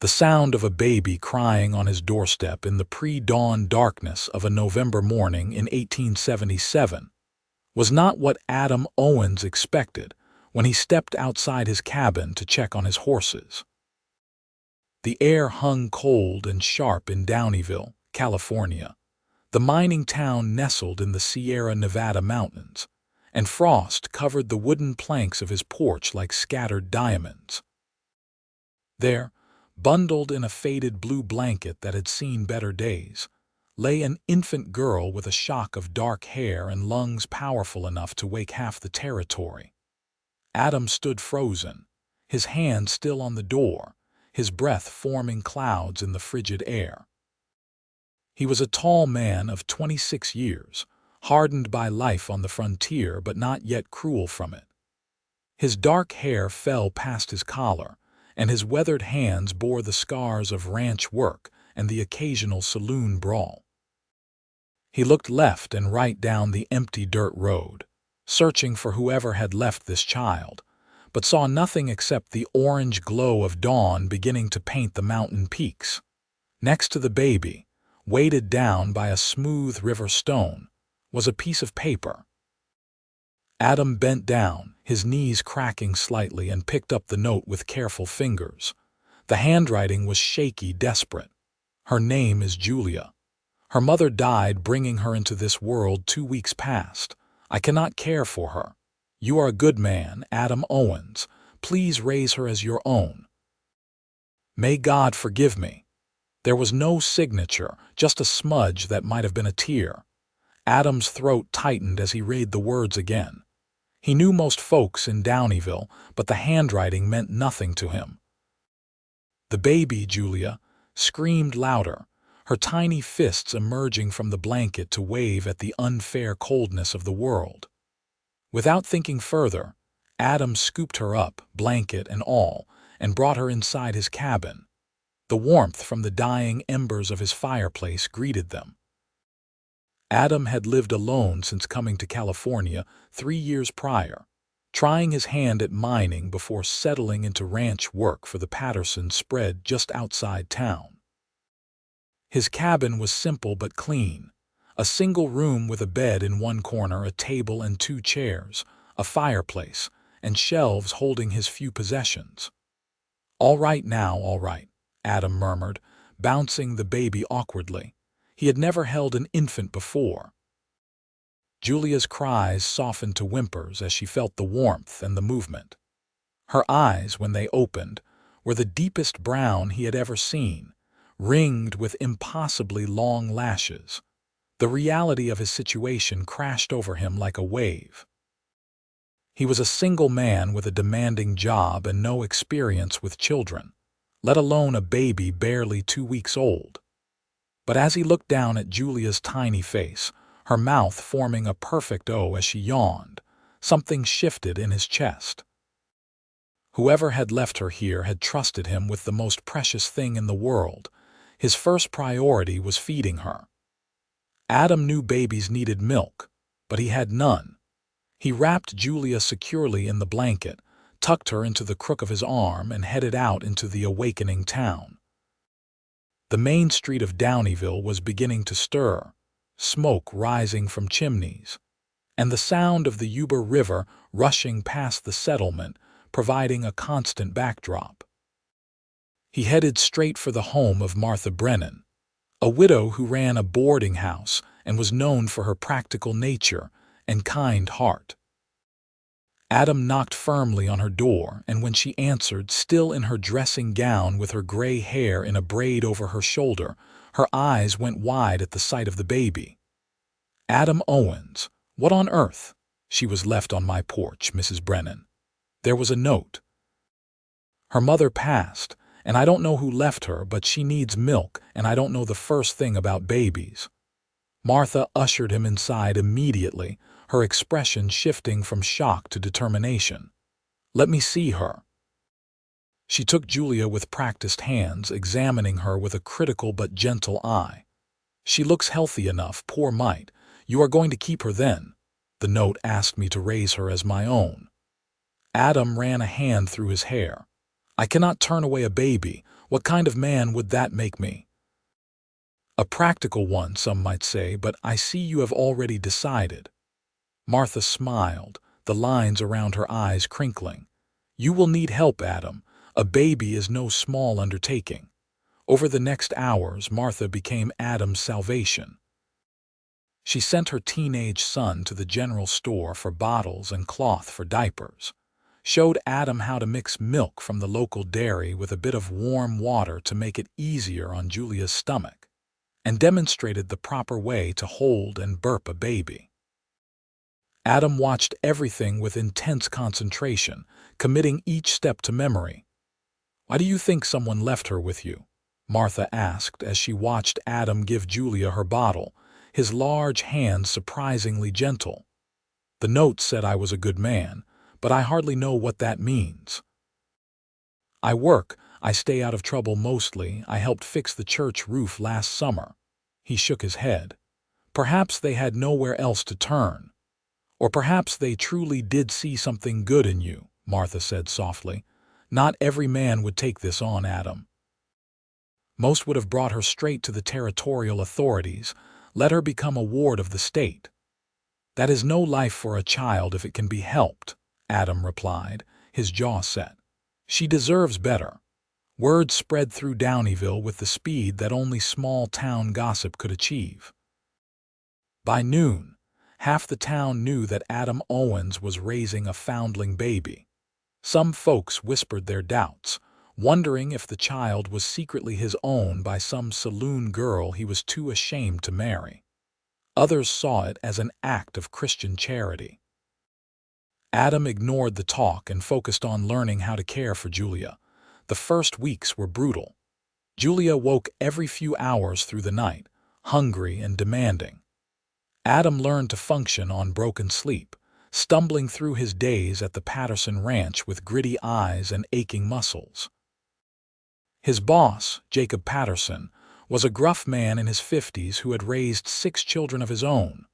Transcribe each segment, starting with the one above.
The sound of a baby crying on his doorstep in the pre-dawn darkness of a November morning in 1877 was not what Adam Owens expected when he stepped outside his cabin to check on his horses. The air hung cold and sharp in Downieville, California, the mining town nestled in the Sierra Nevada mountains, and frost covered the wooden planks of his porch like scattered diamonds. There, bundled in a faded blue blanket that had seen better days, lay an infant girl with a shock of dark hair and lungs powerful enough to wake half the territory. Adam stood frozen, his hand still on the door, his breath forming clouds in the frigid air. He was a tall man of 26 years, hardened by life on the frontier but not yet cruel from it. His dark hair fell past his collar, and his weathered hands bore the scars of ranch work and the occasional saloon brawl. He looked left and right down the empty dirt road, searching for whoever had left this child, but saw nothing except the orange glow of dawn beginning to paint the mountain peaks. Next to the baby, weighted down by a smooth river stone, was a piece of paper. Adam bent down, his knees cracking slightly, and picked up the note with careful fingers. The handwriting was shaky, desperate. Her name is Julia. Her mother died bringing her into this world 2 weeks past. I cannot care for her. You are a good man, Adam Owens. Please raise her as your own. May God forgive me. There was no signature, just a smudge that might have been a tear. Adam's throat tightened as he read the words again. He knew most folks in Downieville, but the handwriting meant nothing to him. The baby, Julia, screamed louder, her tiny fists emerging from the blanket to wave at the unfair coldness of the world. Without thinking further, Adam scooped her up, blanket and all, and brought her inside his cabin. The warmth from the dying embers of his fireplace greeted them. Adam had lived alone since coming to California 3 years prior, trying his hand at mining before settling into ranch work for the Pattersons spread just outside town. His cabin was simple but clean, a single room with a bed in one corner, a table and 2 chairs, a fireplace, and shelves holding his few possessions. "All right now, all right," Adam murmured, bouncing the baby awkwardly. He had never held an infant before. Julia's cries softened to whimpers as she felt the warmth and the movement. Her eyes, when they opened, were the deepest brown he had ever seen, ringed with impossibly long lashes. The reality of his situation crashed over him like a wave. He was a single man with a demanding job and no experience with children, let alone a baby barely 2 weeks old. But as he looked down at Julia's tiny face, her mouth forming a perfect O as she yawned, something shifted in his chest. Whoever had left her here had trusted him with the most precious thing in the world. His first priority was feeding her. Adam knew babies needed milk, but he had none. He wrapped Julia securely in the blanket, tucked her into the crook of his arm, and headed out into the awakening town. The main street of Downieville was beginning to stir, smoke rising from chimneys, and the sound of the Yuba River rushing past the settlement, providing a constant backdrop. He headed straight for the home of Martha Brennan, a widow who ran a boarding house and was known for her practical nature and kind heart. Adam knocked firmly on her door, and when she answered, still in her dressing gown with her gray hair in a braid over her shoulder, her eyes went wide at the sight of the baby. "Adam Owens, what on earth?" "She was left on my porch, Mrs. Brennan. There was a note. Her mother passed, and I don't know who left her, but she needs milk, and I don't know the first thing about babies." Martha ushered him inside immediately, her expression shifting from shock to determination. "Let me see her." She took Julia with practiced hands, examining her with a critical but gentle eye. "She looks healthy enough, poor mite. You are going to keep her then? The note asked me to raise her as my own." Adam ran a hand through his hair. "I cannot turn away a baby. What kind of man would that make me? A practical one, some might say, but I see you have already decided. Martha smiled, the lines around her eyes crinkling. You will need help, Adam. A baby is no small undertaking. Over the next hours, Martha became Adam's salvation. She sent her teenage son to the general store for bottles and cloth for diapers, showed Adam how to mix milk from the local dairy with a bit of warm water to make it easier on Julia's stomach, and demonstrated the proper way to hold and burp a baby. Adam watched everything with intense concentration, committing each step to memory. "Why do you think someone left her with you?" Martha asked as she watched Adam give Julia her bottle, his large hands surprisingly gentle. "The note said I was a good man, but I hardly know what that means. I work, I stay out of trouble mostly. I helped fix the church roof last summer." He shook his head. Perhaps they had nowhere else to turn. Or perhaps they truly did see something good in you, Martha said softly. Not every man would take this on, Adam. Most would have brought her straight to the territorial authorities, let her become a ward of the state. "That is no life for a child if it can be helped," Adam replied, his jaw set. "She deserves better." Word spread through Downieville with the speed that only small-town gossip could achieve. By noon, half the town knew that Adam Owens was raising a foundling baby. Some folks whispered their doubts, wondering if the child was secretly his own by some saloon girl he was too ashamed to marry. Others saw it as an act of Christian charity. Adam ignored the talk and focused on learning how to care for Julia. The first weeks were brutal. Julia woke every few hours through the night, hungry and demanding. Adam learned to function on broken sleep, stumbling through his days at the Patterson Ranch with gritty eyes and aching muscles. His boss, Jacob Patterson, was a gruff man in his 50s who had raised 6 children of his own.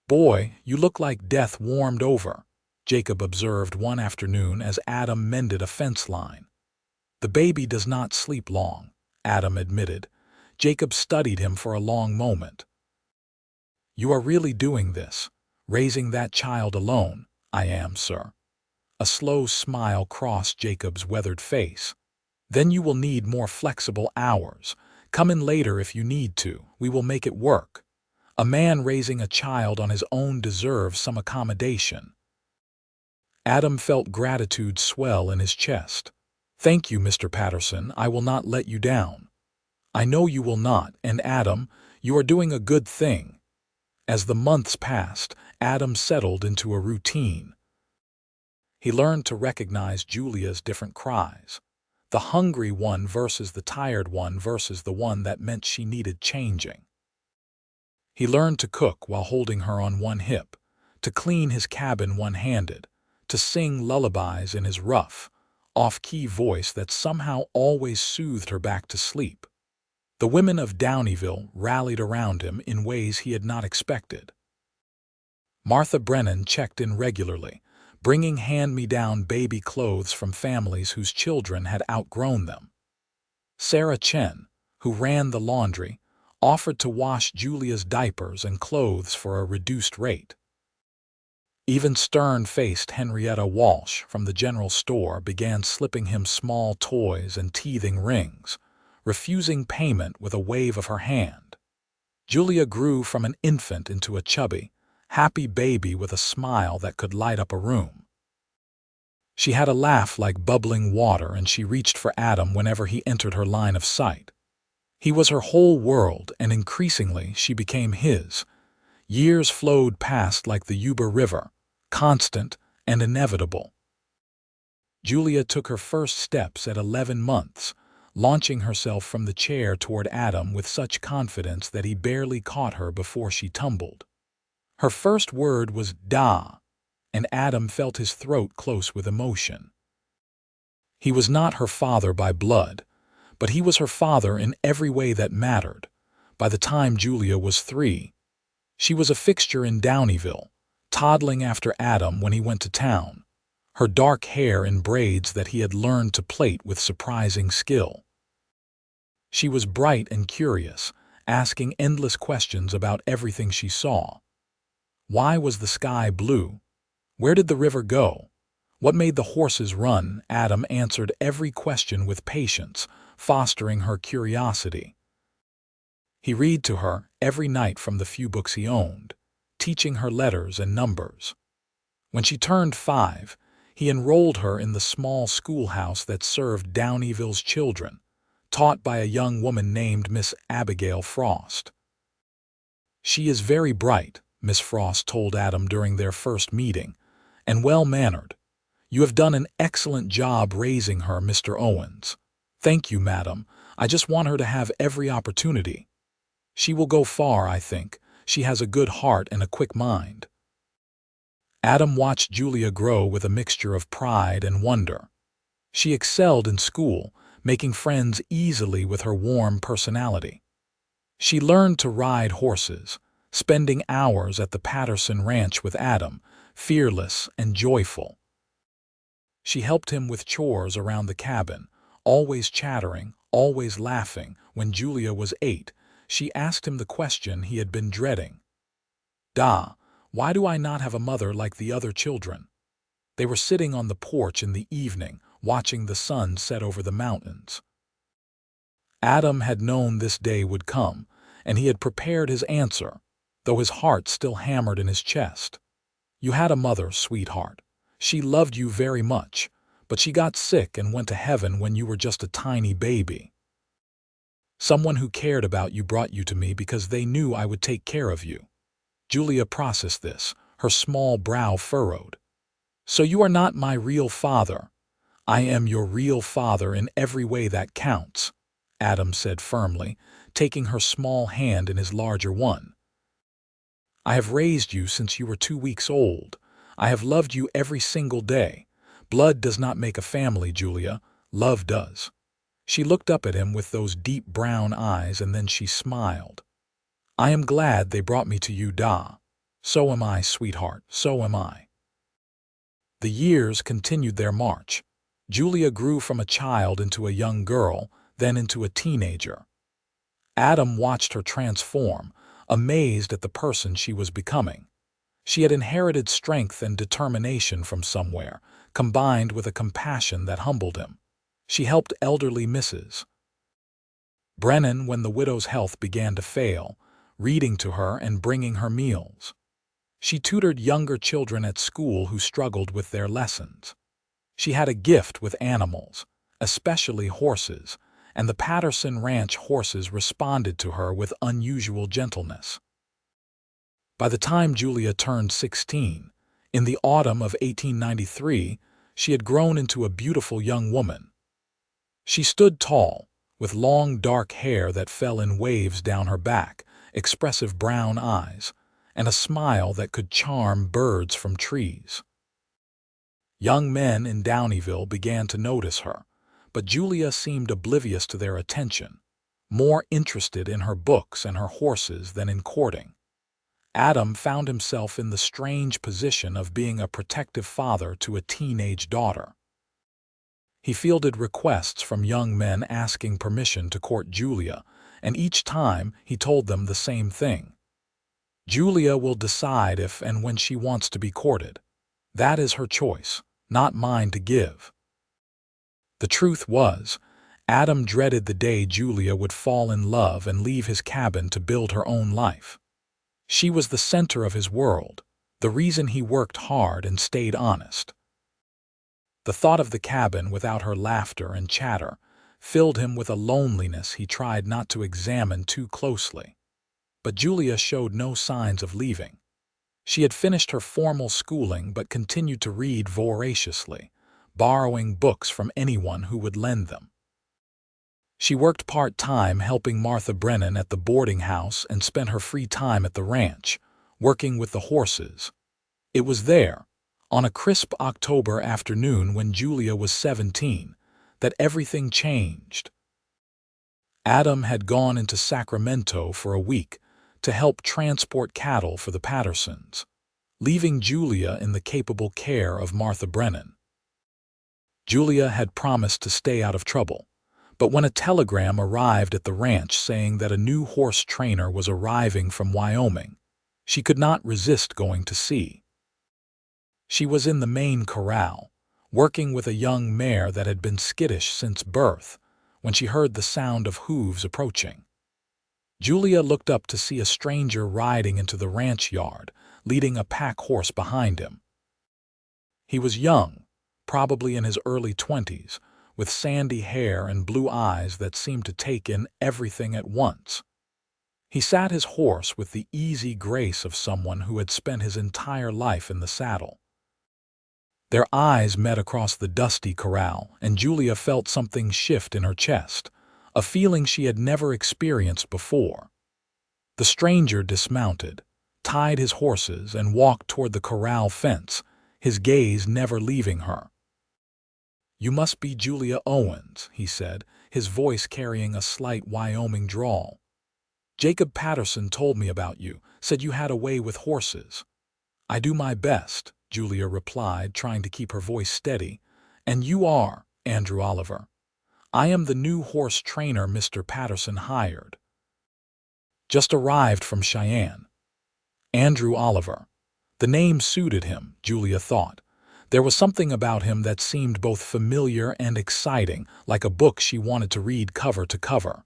"Boy, you look like death warmed over," Jacob observed one afternoon as Adam mended a fence line. "The baby does not sleep long," Adam admitted. Jacob studied him for a long moment. "You are really doing this, raising that child alone?" "I am, sir." A slow smile crossed Jacob's weathered face. "Then you will need more flexible hours. Come in later if you need to. We will make it work. A man raising a child on his own deserves some accommodation." Adam felt gratitude swell in his chest. "Thank you, Mr. Patterson. I will not let you down." "I know you will not, and Adam, you are doing a good thing." As the months passed, Adam settled into a routine. He learned to recognize Julia's different cries. The hungry one versus the tired one versus the one that meant she needed changing. He learned to cook while holding her on one hip, to clean his cabin one-handed, to sing lullabies in his rough, off-key voice that somehow always soothed her back to sleep. The women of Downieville rallied around him in ways he had not expected. Martha Brennan checked in regularly, bringing hand-me-down baby clothes from families whose children had outgrown them. Sarah Chen, who ran the laundry, offered to wash Julia's diapers and clothes for a reduced rate. Even stern-faced Henrietta Walsh from the general store began slipping him small toys and teething rings, refusing payment with a wave of her hand. Julia grew from an infant into a chubby, happy baby with a smile that could light up a room. She had a laugh like bubbling water, and she reached for Adam whenever he entered her line of sight. He was her whole world, and increasingly she became his. Years flowed past like the Yuba River, constant and inevitable. Julia took her first steps at 11 months, launching herself from the chair toward Adam with such confidence that he barely caught her before she tumbled. Her first word was "da," and Adam felt his throat close with emotion. He was not her father by blood, but he was her father in every way that mattered. By the time Julia was 3, she was a fixture in Downieville, toddling after Adam when he went to town, her dark hair in braids that he had learned to plait with surprising skill. She was bright and curious, asking endless questions about everything she saw. Why was the sky blue? Where did the river go? What made the horses run? Adam answered every question with patience, fostering her curiosity. He read to her every night from the few books he owned, teaching her letters and numbers. When she turned 5, he enrolled her in the small schoolhouse that served Downieville's children, taught by a young woman named Miss Abigail Frost. "She is very bright," Miss Frost told Adam during their first meeting, "and well-mannered. You have done an excellent job raising her, Mr. Owens." "Thank you, madam. I just want her to have every opportunity. She will go far, I think. She has a good heart and a quick mind." Adam watched Julia grow with a mixture of pride and wonder. She excelled in school, making friends easily with her warm personality. She learned to ride horses, spending hours at the Patterson Ranch with Adam, fearless and joyful. She helped him with chores around the cabin, always chattering, always laughing. When Julia was 8, she asked him the question he had been dreading. "Da, why do I not have a mother like the other children?" They were sitting on the porch in the evening, watching the sun set over the mountains. Adam had known this day would come, and he had prepared his answer, though his heart still hammered in his chest. "You had a mother, sweetheart. She loved you very much, but she got sick and went to heaven when you were just a tiny baby. Someone who cared about you brought you to me because they knew I would take care of you." Julia processed this, her small brow furrowed. "So you are not my real father." "I am your real father in every way that counts," Adam said firmly, taking her small hand in his larger one. "I have raised you since you were 2 weeks old. I have loved you every single day. Blood does not make a family, Julia. Love does." She looked up at him with those deep brown eyes, and then she smiled. "I am glad they brought me to you, Da. So am I, sweetheart, so am I." The years continued their march. Julia grew from a child into a young girl, then into a teenager. Adam watched her transform, amazed at the person she was becoming. She had inherited strength and determination from somewhere, combined with a compassion that humbled him. She helped elderly Mrs. Brennan when the widow's health began to fail, reading to her and bringing her meals. She tutored younger children at school who struggled with their lessons. She had a gift with animals, especially horses, and the Patterson Ranch horses responded to her with unusual gentleness. By the time Julia turned 16, in the autumn of 1893, she had grown into a beautiful young woman. She stood tall, with long dark hair that fell in waves down her back, expressive brown eyes, and a smile that could charm birds from trees. Young men in Downieville began to notice her, but Julia seemed oblivious to their attention, more interested in her books and her horses than in courting. Adam found himself in the strange position of being a protective father to a teenage daughter. He fielded requests from young men asking permission to court Julia, and each time he told them the same thing. "Julia will decide if and when she wants to be courted. That is her choice, not mine to give." The truth was, Adam dreaded the day Julia would fall in love and leave his cabin to build her own life. She was the center of his world, the reason he worked hard and stayed honest. The thought of the cabin without her laughter and chatter filled him with a loneliness he tried not to examine too closely. But Julia showed no signs of leaving. She had finished her formal schooling but continued to read voraciously, borrowing books from anyone who would lend them. She worked part-time helping Martha Brennan at the boarding house and spent her free time at the ranch, working with the horses. It was there, on a crisp October afternoon when Julia was 17, that everything changed. Adam had gone into Sacramento for a week to help transport cattle for the Pattersons, leaving Julia in the capable care of Martha Brennan. Julia had promised to stay out of trouble, But when a telegram arrived at the ranch saying that a new horse trainer was arriving from Wyoming, she could not resist going to see. She was in the main corral, working with a young mare that had been skittish since birth, when she heard the sound of hooves approaching. Julia looked up to see a stranger riding into the ranch yard, leading a pack horse behind him. He was young, probably in his early 20s, with sandy hair and blue eyes that seemed to take in everything at once. He sat his horse with the easy grace of someone who had spent his entire life in the saddle. Their eyes met across the dusty corral, and Julia felt something shift in her chest, a feeling she had never experienced before. The stranger dismounted, tied his horses, and walked toward the corral fence, his gaze never leaving her. "You must be Julia Owens," he said, his voice carrying a slight Wyoming drawl. "Jacob Patterson told me about you, said you had a way with horses." "I do my best," Julia replied, trying to keep her voice steady. "And you are Andrew Oliver. I am the new horse trainer Mr. Patterson hired. Just arrived from Cheyenne." Andrew Oliver. The name suited him, Julia thought. There was something about him that seemed both familiar and exciting, like a book she wanted to read cover to cover.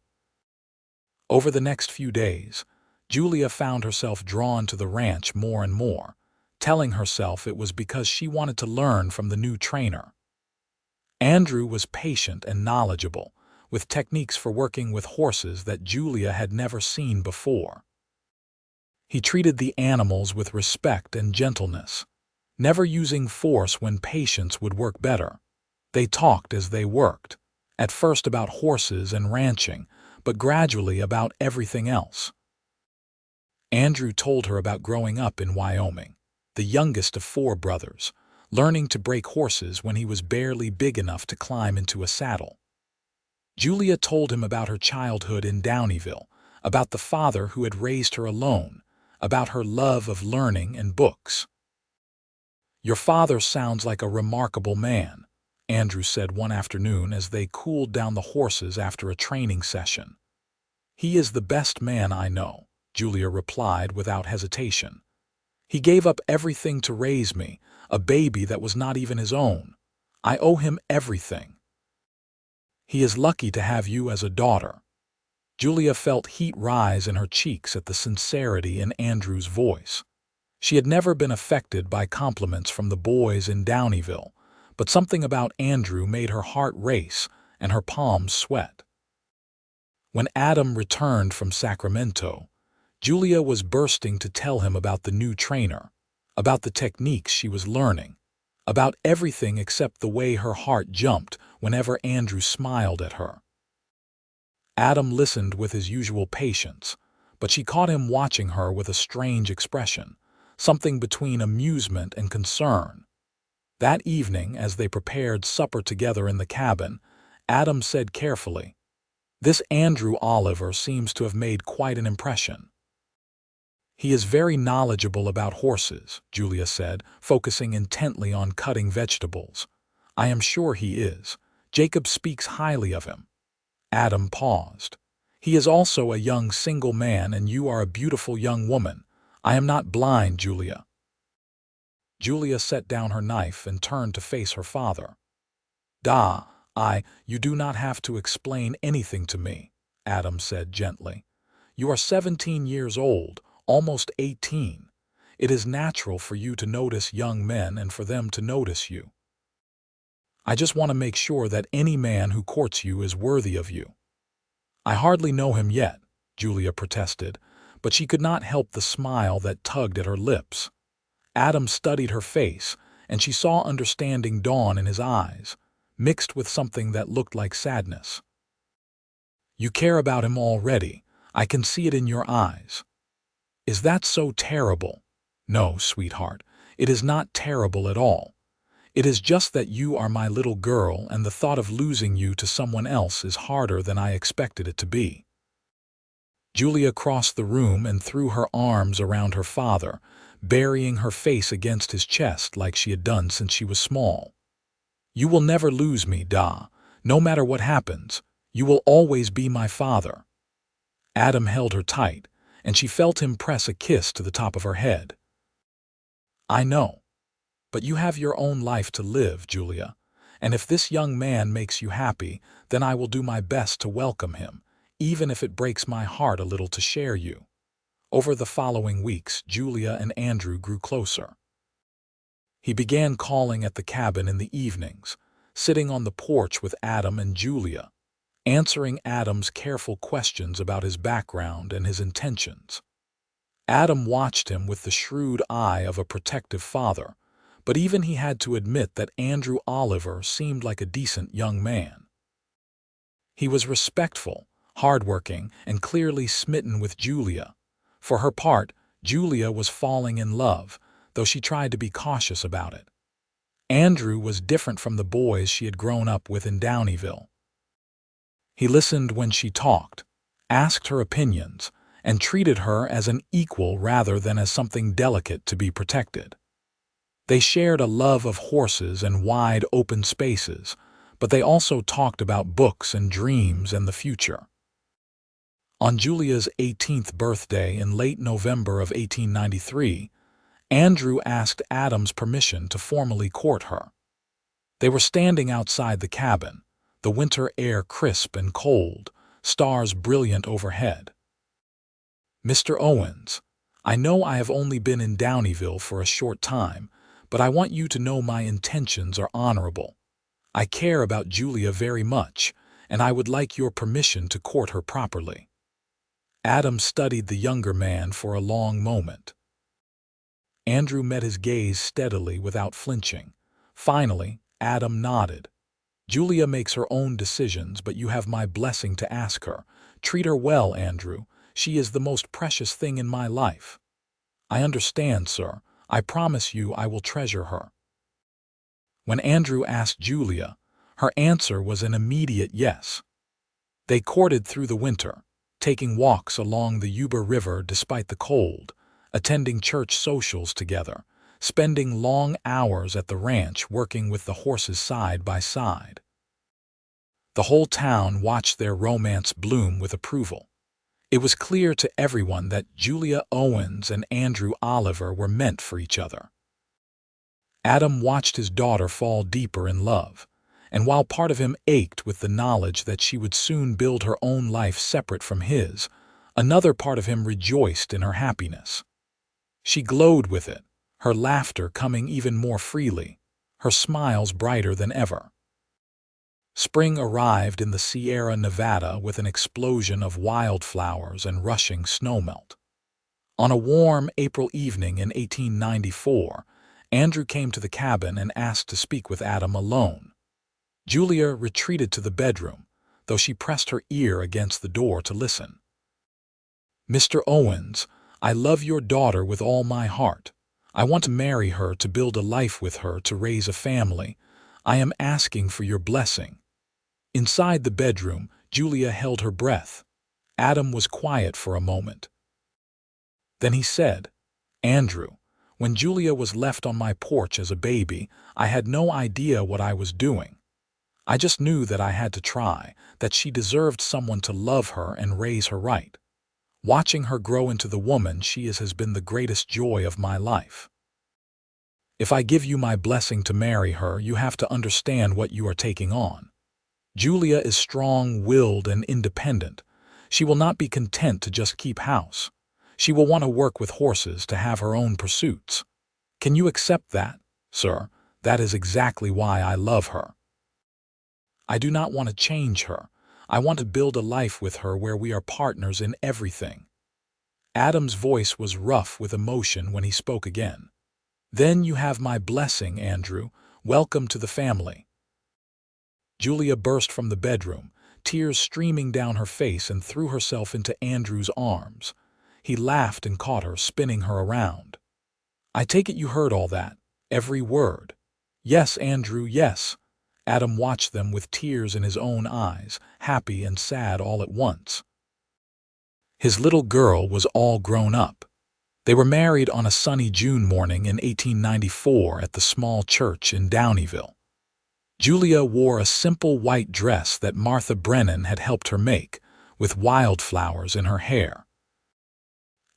Over the next few days, Julia found herself drawn to the ranch more and more, telling herself it was because she wanted to learn from the new trainer. Andrew was patient and knowledgeable, with techniques for working with horses that Julia had never seen before. He treated the animals with respect and gentleness, never using force when patience would work better. They talked as they worked, at first about horses and ranching, but gradually about everything else. Andrew told her about growing up in Wyoming, the youngest of 4 brothers, learning to break horses when he was barely big enough to climb into a saddle. Julia told him about her childhood in Downieville, about the father who had raised her alone, about her love of learning and books. "Your father sounds like a remarkable man," Andrew said one afternoon as they cooled down the horses after a training session. "He is the best man I know," Julia replied without hesitation. "He gave up everything to raise me, a baby that was not even his own. I owe him everything. He is lucky to have you as a daughter." Julia felt heat rise in her cheeks at the sincerity in Andrew's voice. She had never been affected by compliments from the boys in Downieville, but something about Andrew made her heart race and her palms sweat. When Adam returned from Sacramento, Julia was bursting to tell him about the new trainer, about the techniques she was learning, about everything except the way her heart jumped whenever Andrew smiled at her. Adam listened with his usual patience, but she caught him watching her with a strange expression, something between amusement and concern. That evening, as they prepared supper together in the cabin, Adam said carefully, "This Andrew Oliver seems to have made quite an impression." "He is very knowledgeable about horses," Julia said, focusing intently on cutting vegetables. "I am sure he is. Jacob speaks highly of him." Adam paused. "He is also a young single man, and you are a beautiful young woman. I am not blind, Julia." Julia set down her knife and turned to face her father. You do not have to explain anything to me," Adam said gently. "You are 17 years old, almost 18. It is natural for you to notice young men and for them to notice you. I just want to make sure that any man who courts you is worthy of you." "I hardly know him yet," Julia protested, but she could not help the smile that tugged at her lips. Adam studied her face, and she saw understanding dawn in his eyes, mixed with something that looked like sadness. "You care about him already. I can see it in your eyes." "Is that so terrible?" "No, sweetheart, it is not terrible at all. It is just that you are my little girl, and the thought of losing you to someone else is harder than I expected it to be." Julia crossed the room and threw her arms around her father, burying her face against his chest like she had done since she was small. "You will never lose me, Da. No matter what happens, You will always be my father." Adam held her tight, and she felt him press a kiss to the top of her head. "I know. But you have your own life to live, Julia, and if this young man makes you happy, then I will do my best to welcome him, even if it breaks my heart a little to share you." Over the following weeks, Julia and Andrew grew closer. He began calling at the cabin in the evenings, sitting on the porch with Adam and Julia, answering Adam's careful questions about his background and his intentions. Adam watched him with the shrewd eye of a protective father, but even he had to admit that Andrew Oliver seemed like a decent young man. He was respectful, hardworking, and clearly smitten with Julia. For her part, Julia was falling in love, though she tried to be cautious about it. Andrew was different from the boys she had grown up with in Downieville. He listened when she talked, asked her opinions, and treated her as an equal rather than as something delicate to be protected. They shared a love of horses and wide open spaces, but they also talked about books and dreams and the future. On Julia's 18th birthday in late November of 1893, Andrew asked Adam's permission to formally court her. They were standing outside the cabin, the winter air crisp and cold, stars brilliant overhead. "Mr. Owens, I know I have only been in Downieville for a short time, but I want you to know my intentions are honorable. I care about Julia very much, and I would like your permission to court her properly." Adam studied the younger man for a long moment. Andrew met his gaze steadily without flinching. Finally, Adam nodded. "Julia makes her own decisions, but you have my blessing to ask her. Treat her well, Andrew. She is the most precious thing in my life." "I understand, sir. I promise you I will treasure her." When Andrew asked Julia, her answer was an immediate yes. They courted through the winter, taking walks along the Yuba River despite the cold, attending church socials together, spending long hours at the ranch working with the horses side by side. The whole town watched their romance bloom with approval. It was clear to everyone that Julia Owens and Andrew Oliver were meant for each other. Adam watched his daughter fall deeper in love, and while part of him ached with the knowledge that she would soon build her own life separate from his, another part of him rejoiced in her happiness. She glowed with it, her laughter coming even more freely, her smiles brighter than ever. Spring arrived in the Sierra Nevada with an explosion of wildflowers and rushing snowmelt. On a warm April evening in 1894, Andrew came to the cabin and asked to speak with Adam alone. Julia retreated to the bedroom, though she pressed her ear against the door to listen. "Mr. Owens, I love your daughter with all my heart. I want to marry her, to build a life with her, to raise a family. I am asking for your blessing." Inside the bedroom, Julia held her breath. Adam was quiet for a moment. Then he said, "Andrew, when Julia was left on my porch as a baby, I had no idea what I was doing. I just knew that I had to try, that she deserved someone to love her and raise her right. Watching her grow into the woman she is has been the greatest joy of my life. If I give you my blessing to marry her, you have to understand what you are taking on. Julia is strong-willed and independent. She will not be content to just keep house. She will want to work with horses, to have her own pursuits. Can you accept that, sir? That is exactly why I love her. I do not want to change her. I want to build a life with her where we are partners in everything." Adam's voice was rough with emotion when he spoke again. "Then you have my blessing, Andrew. Welcome to the family." Julia burst from the bedroom, tears streaming down her face, and threw herself into Andrew's arms. He laughed and caught her, spinning her around. "I take it you heard all that, every word." "Yes, Andrew, yes." Adam watched them with tears in his own eyes, happy and sad all at once. His little girl was all grown up. They were married on a sunny June morning in 1894 at the small church in Downieville. Julia wore a simple white dress that Martha Brennan had helped her make, with wildflowers in her hair.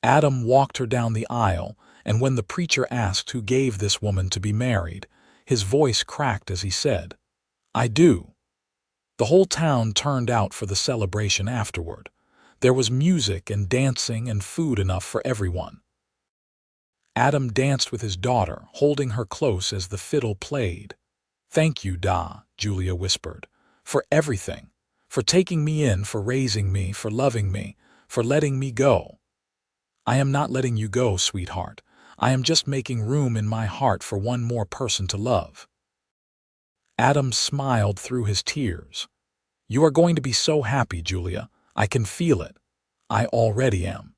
Adam walked her down the aisle, and when the preacher asked who gave this woman to be married, his voice cracked as he said, "I do." The whole town turned out for the celebration afterward. There was music and dancing and food enough for everyone. Adam danced with his daughter, holding her close as the fiddle played. "Thank you, Da," Julia whispered, "for everything, for taking me in, for raising me, for loving me, for letting me go." "I am not letting you go, sweetheart. I am just making room in my heart for one more person to love." Adam smiled through his tears. "You are going to be so happy, Julia. I can feel it. I already am."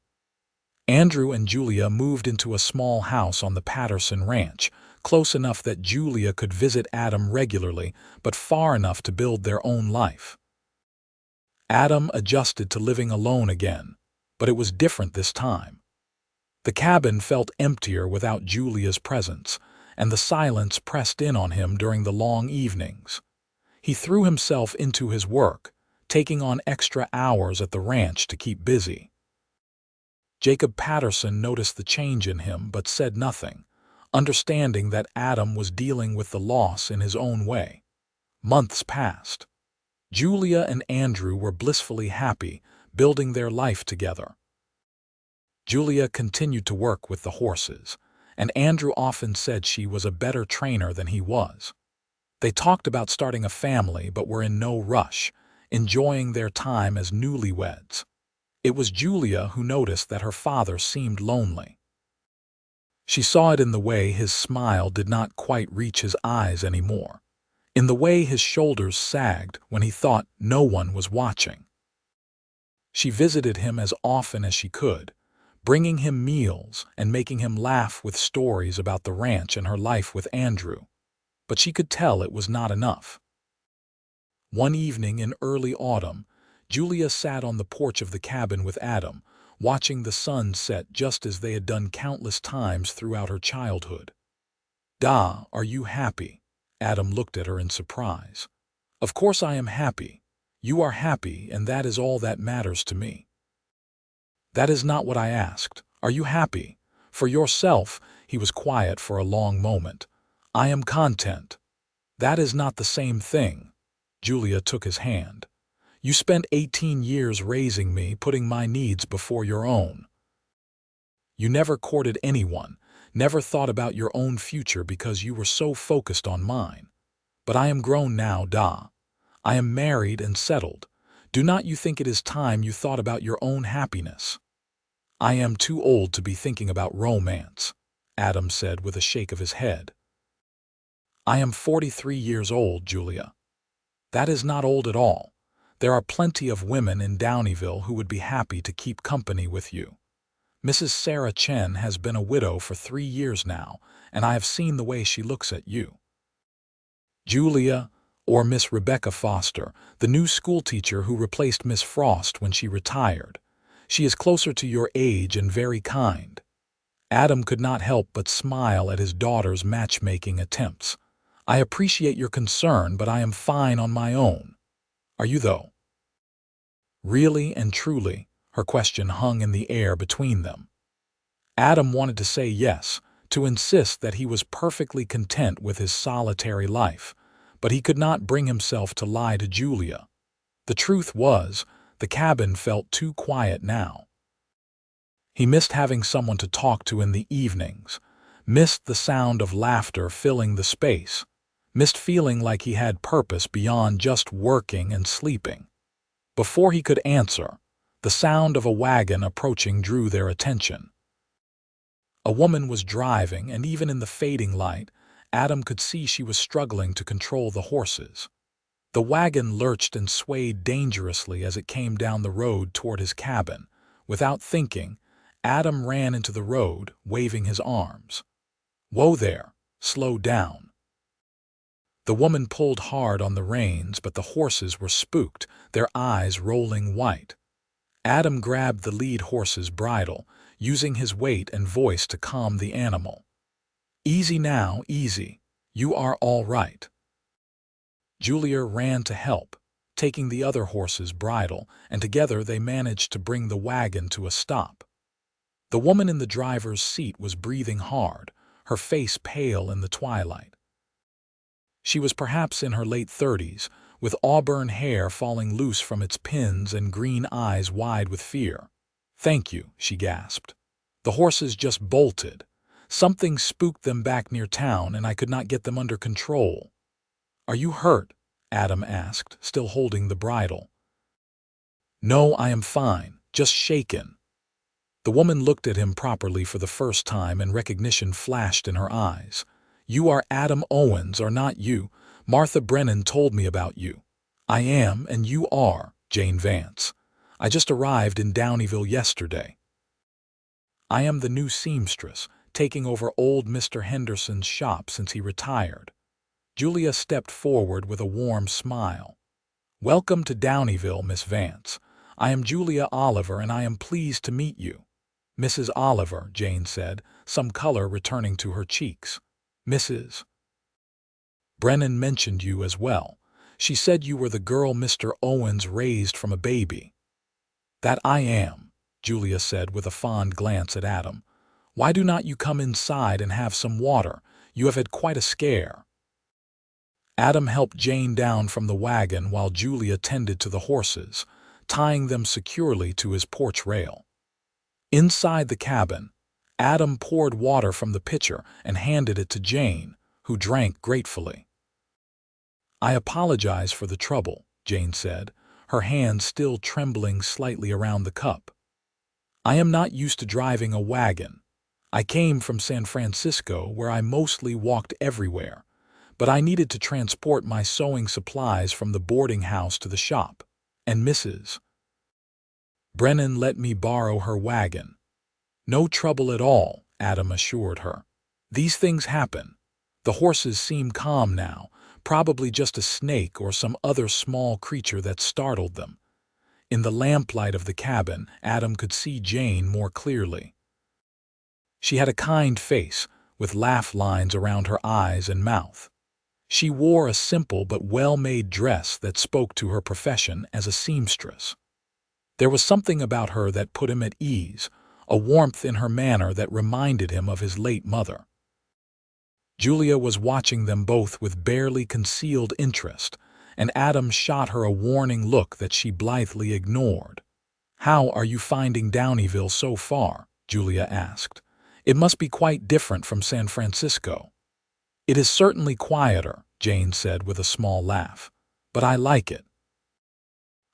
Andrew and Julia moved into a small house on the Patterson ranch, close enough that Julia could visit Adam regularly, but far enough to build their own life. Adam adjusted to living alone again, but it was different this time. The cabin felt emptier without Julia's presence, and the silence pressed in on him during the long evenings. He threw himself into his work, taking on extra hours at the ranch to keep busy. Jacob Patterson noticed the change in him but said nothing, understanding that Adam was dealing with the loss in his own way. Months passed. Julia and Andrew were blissfully happy, building their life together. Julia continued to work with the horses, and Andrew often said she was a better trainer than he was. They talked about starting a family but were in no rush, enjoying their time as newlyweds. It was Julia who noticed that her father seemed lonely. She saw it in the way his smile did not quite reach his eyes anymore, in the way his shoulders sagged when he thought no one was watching. She visited him as often as she could, bringing him meals and making him laugh with stories about the ranch and her life with Andrew. But she could tell it was not enough. One evening in early autumn, Julia sat on the porch of the cabin with Adam, watching the sun set just as they had done countless times throughout her childhood. "Da, are you happy?" Adam looked at her in surprise. "Of course I am happy. You are happy, and that is all that matters to me." "That is not what I asked. Are you happy? For yourself?" He was quiet for a long moment. "I am content." "That is not the same thing." Julia took his hand. "You spent 18 years raising me, putting my needs before your own. You never courted anyone, never thought about your own future because you were so focused on mine. But I am grown now, Da. I am married and settled. Do not you think it is time you thought about your own happiness?" "I am too old to be thinking about romance," Adam said with a shake of his head. "I am 43 years old, Julia." "That is not old at all. There are plenty of women in Downieville who would be happy to keep company with you. Mrs. Sarah Chen has been a widow for 3 years now, and I have seen the way she looks at you. Julia, or Miss Rebecca Foster, the new schoolteacher who replaced Miss Frost when she retired. She is closer to your age and very kind." Adam could not help but smile at his daughter's matchmaking attempts. "I appreciate your concern, but I am fine on my own. Are you, though?" Really and truly, her question hung in the air between them. Adam wanted to say yes, to insist that he was perfectly content with his solitary life, but he could not bring himself to lie to Julia. The truth was, the cabin felt too quiet now. He missed having someone to talk to in the evenings, missed the sound of laughter filling the space, missed feeling like he had purpose beyond just working and sleeping. Before he could answer, the sound of a wagon approaching drew their attention. A woman was driving, and even in the fading light, Adam could see she was struggling to control the horses. The wagon lurched and swayed dangerously as it came down the road toward his cabin. Without thinking, Adam ran into the road, waving his arms. "Whoa there! Slow down!" The woman pulled hard on the reins, but the horses were spooked, their eyes rolling white. Adam grabbed the lead horse's bridle, using his weight and voice to calm the animal. "Easy now, easy. You are all right." Julia ran to help, taking the other horse's bridle, and together they managed to bring the wagon to a stop. The woman in the driver's seat was breathing hard, her face pale in the twilight. She was perhaps in her late 30s, with auburn hair falling loose from its pins and green eyes wide with fear. "Thank you," she gasped. "The horses just bolted. Something spooked them back near town, and I could not get them under control." "Are you hurt?" Adam asked, still holding the bridle. "No, I am fine, just shaken." The woman looked at him properly for the first time, and recognition flashed in her eyes. "You are Adam Owens, are not you? Martha Brennan told me about you." "I am, and you are, Jane Vance. I just arrived in Downieville yesterday. I am the new seamstress, taking over old Mr. Henderson's shop since he retired." Julia stepped forward with a warm smile. "Welcome to Downieville, Miss Vance. I am Julia Oliver, and I am pleased to meet you." "Mrs. Oliver," Jane said, some color returning to her cheeks. "Mrs. Brennan mentioned you as well. She said you were the girl Mr. Owens raised from a baby." "That I am," Julia said with a fond glance at Adam. "Why do not you come inside and have some water? You have had quite a scare." Adam helped Jane down from the wagon while Julia tended to the horses, tying them securely to his porch rail. Inside the cabin, Adam poured water from the pitcher and handed it to Jane, who drank gratefully. "I apologize for the trouble," Jane said, her hand still trembling slightly around the cup. "I am not used to driving a wagon. I came from San Francisco, where I mostly walked everywhere, but I needed to transport my sewing supplies from the boarding house to the shop, and Mrs. Brennan let me borrow her wagon." "No trouble at all," Adam assured her. "These things happen." The horses seemed calm now, probably just a snake or some other small creature that startled them. In the lamplight of the cabin, Adam could see Jane more clearly. She had a kind face, with laugh lines around her eyes and mouth. She wore a simple but well-made dress that spoke to her profession as a seamstress. There was something about her that put him at ease, a warmth in her manner that reminded him of his late mother. Julia was watching them both with barely concealed interest, and Adam shot her a warning look that she blithely ignored. "How are you finding Downieville so far?" Julia asked. "It must be quite different from San Francisco." "It is certainly quieter," Jane said with a small laugh, "but I like it.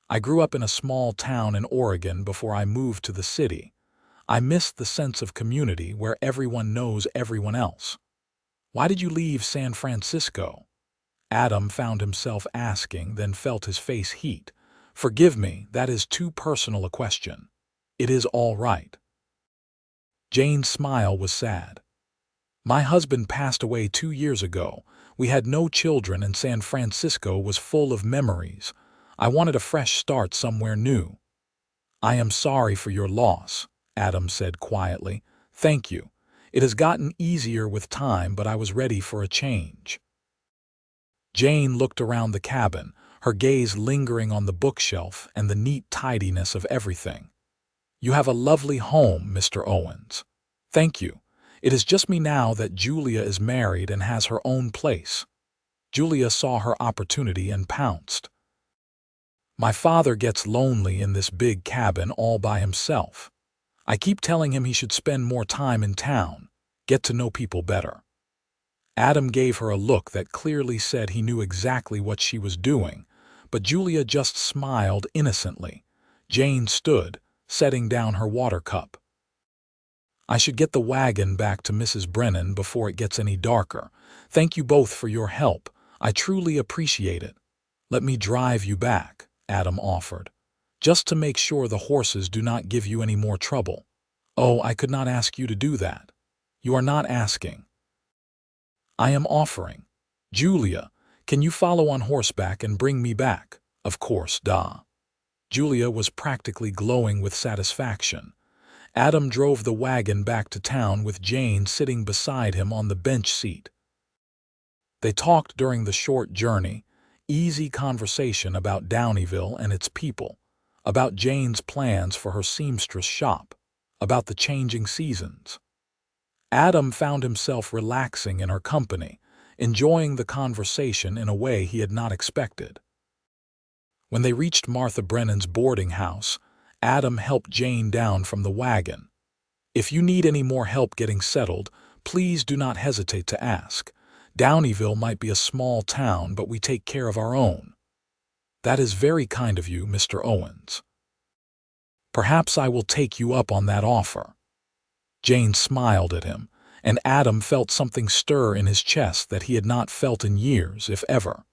I grew up in a small town in Oregon before I moved to the city. I missed the sense of community where everyone knows everyone else." "Why did you leave San Francisco?" Adam found himself asking, then felt his face heat. "Forgive me, that is too personal a question." "It is all right." Jane's smile was sad. "My husband passed away 2 years ago. We had no children, and San Francisco was full of memories. I wanted a fresh start somewhere new." "I am sorry for your loss," Adam said quietly. "Thank you. It has gotten easier with time, but I was ready for a change." Jane looked around the cabin, her gaze lingering on the bookshelf and the neat tidiness of everything. "You have a lovely home, Mr. Owens." "Thank you. It is just me now that Julia is married and has her own place." Julia saw her opportunity and pounced. "My father gets lonely in this big cabin all by himself. I keep telling him he should spend more time in town, get to know people better." Adam gave her a look that clearly said he knew exactly what she was doing, but Julia just smiled innocently. Jane stood, setting down her water cup. "I should get the wagon back to Mrs. Brennan before it gets any darker. Thank you both for your help. I truly appreciate it." "Let me drive you back," Adam offered, "just to make sure the horses do not give you any more trouble." "Oh, I could not ask you to do that." "You are not asking. I am offering." "Julia, can you follow on horseback and bring me back?" "Of course, da." Julia was practically glowing with satisfaction. Adam drove the wagon back to town with Jane sitting beside him on the bench seat. They talked during the short journey, easy conversation about Downieville and its people, about Jane's plans for her seamstress shop, about the changing seasons. Adam found himself relaxing in her company, enjoying the conversation in a way he had not expected. When they reached Martha Brennan's boarding house, Adam helped Jane down from the wagon. "If you need any more help getting settled, please do not hesitate to ask. Downieville might be a small town, but we take care of our own." "That is very kind of you, Mr. Owens. Perhaps I will take you up on that offer." Jane smiled at him, and Adam felt something stir in his chest that he had not felt in years, if ever.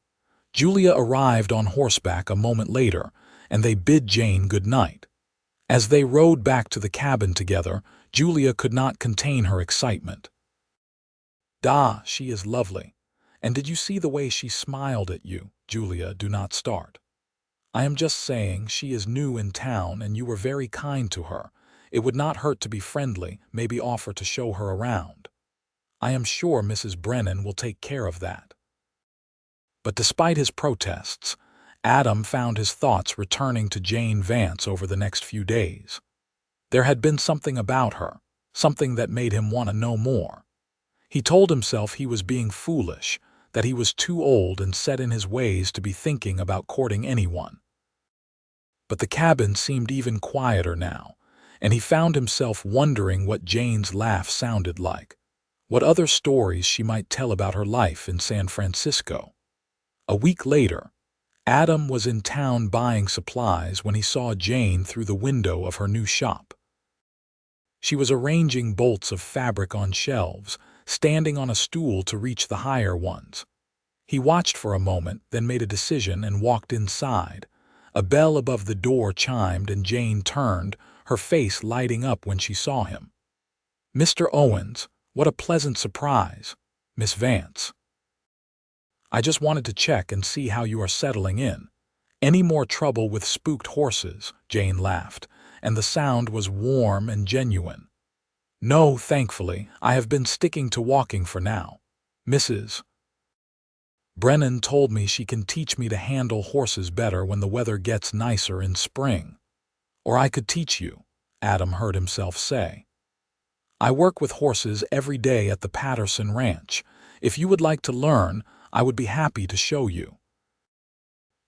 Julia arrived on horseback a moment later, and they bid Jane good night. As they rode back to the cabin together, Julia could not contain her excitement. She is lovely. And did you see the way she smiled at you?" "Julia, do not start. I am just saying she is new in town and you were very kind to her. It would not hurt to be friendly, maybe offer to show her around. I am sure Mrs. Brennan will take care of that." But despite his protests, Adam found his thoughts returning to Jane Vance over the next few days. There had been something about her, something that made him want to know more. He told himself he was being foolish, that he was too old and set in his ways to be thinking about courting anyone. But the cabin seemed even quieter now, and he found himself wondering what Jane's laugh sounded like, what other stories she might tell about her life in San Francisco. A week later, Adam was in town buying supplies when he saw Jane through the window of her new shop. She was arranging bolts of fabric on shelves, standing on a stool to reach the higher ones. He watched for a moment, then made a decision and walked inside. A bell above the door chimed and Jane turned, her face lighting up when she saw him. "Mr. Owens, what a pleasant surprise. Miss Vance. I just wanted to check and see how you are settling in. Any more trouble with spooked horses?" Jane laughed, and the sound was warm and genuine. "No, thankfully, I have been sticking to walking for now. Mrs. Brennan told me she can teach me to handle horses better when the weather gets nicer in spring. Or I could teach you," Adam heard himself say. "I work with horses every day at the Patterson Ranch. If you would like to learn, I would be happy to show you."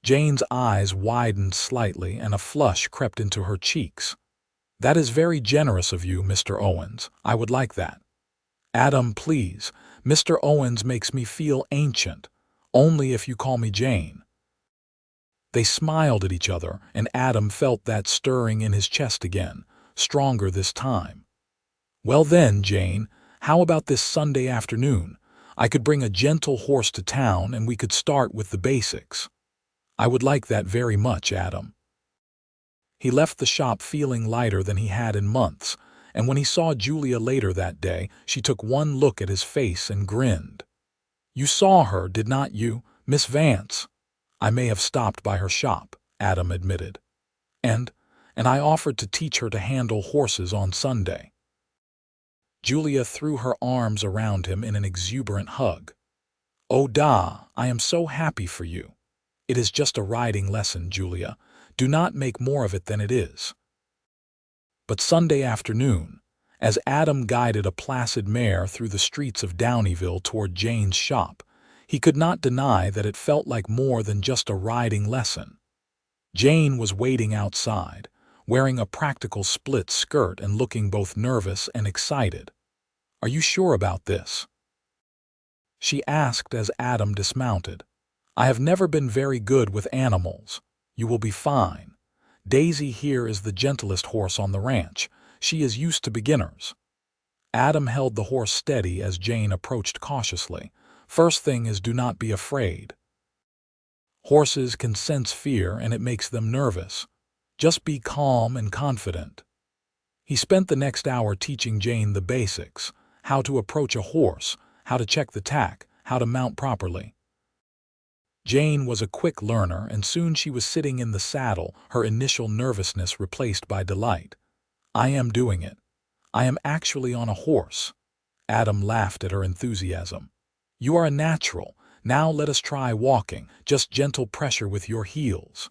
Jane's eyes widened slightly and a flush crept into her cheeks. "That is very generous of you, Mr. Owens. I would like that." "Adam, please. Mr. Owens makes me feel ancient. Only if you call me Jane." They smiled at each other, and Adam felt that stirring in his chest again, stronger this time. "Well then, Jane, how about this Sunday afternoon? I could bring a gentle horse to town and we could start with the basics." "I would like that very much, Adam." He left the shop feeling lighter than he had in months, and when he saw Julia later that day, she took one look at his face and grinned. "You saw her, did not you, Miss Vance?" "I may have stopped by her shop," Adam admitted. And I offered to teach her to handle horses on Sunday." Julia threw her arms around him in an exuberant hug. "Oh, I am so happy for you. It is just a riding lesson, Julia. Do not make more of it than it is." But Sunday afternoon, as Adam guided a placid mare through the streets of Downieville toward Jane's shop, he could not deny that it felt like more than just a riding lesson. Jane was waiting outside, wearing a practical split skirt and looking both nervous and excited. "Are you sure about this?" she asked as Adam dismounted. "I have never been very good with animals. You will be fine. Daisy here is the gentlest horse on the ranch. She is used to beginners." Adam held the horse steady as Jane approached cautiously. "First thing is, do not be afraid. Horses can sense fear and it makes them nervous. Just be calm and confident." He spent the next hour teaching Jane the basics: how to approach a horse, how to check the tack, how to mount properly. Jane was a quick learner, and soon she was sitting in the saddle, her initial nervousness replaced by delight. "I am doing it. I am actually on a horse." Adam laughed at her enthusiasm. "You are a natural. Now let us try walking, just gentle pressure with your heels."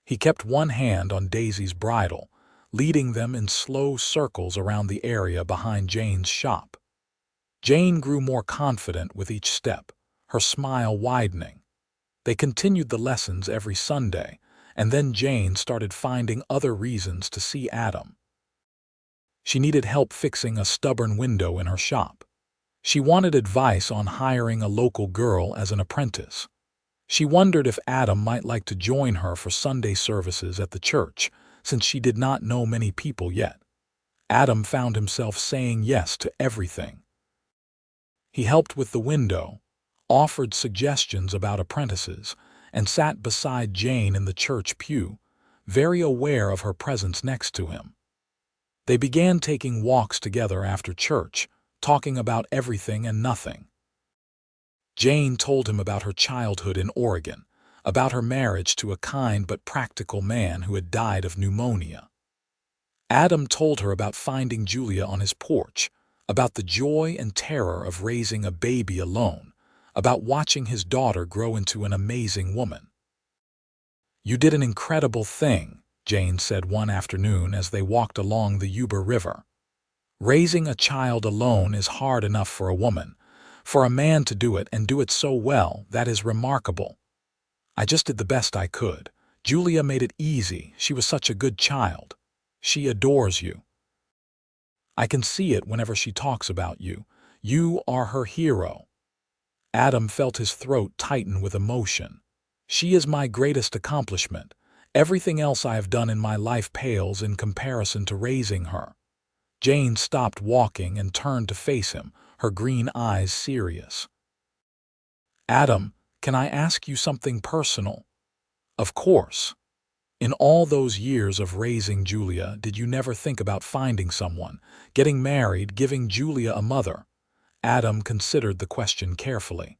He kept one hand on Daisy's bridle, leading them in slow circles around the area behind Jane's shop. Jane grew more confident with each step, her smile widening. They continued the lessons every Sunday, and then Jane started finding other reasons to see Adam. She needed help fixing a stubborn window in her shop. She wanted advice on hiring a local girl as an apprentice. She wondered if Adam might like to join her for Sunday services at the church, since she did not know many people yet. Adam found himself saying yes to everything. He helped with the window, offered suggestions about apprentices, and sat beside Jane in the church pew, very aware of her presence next to him. They began taking walks together after church, talking about everything and nothing. Jane told him about her childhood in Oregon, about her marriage to a kind but practical man who had died of pneumonia. Adam told her about finding Julia on his porch, about the joy and terror of raising a baby alone, about watching his daughter grow into an amazing woman. "You did an incredible thing," Jane said one afternoon as they walked along the Yuba River. "Raising a child alone is hard enough for a woman. For a man to do it and do it so well, that is remarkable. I just did the best I could. Julia made it easy. She was such a good child. She adores you. I can see it whenever she talks about you. You are her hero." Adam felt his throat tighten with emotion. "She is my greatest accomplishment. Everything else I have done in my life pales in comparison to raising her." Jane stopped walking and turned to face him, her green eyes serious. "Adam, can I ask you something personal?" "Of course." "In all those years of raising Julia, did you never think about finding someone, getting married, giving Julia a mother?" Adam considered the question carefully.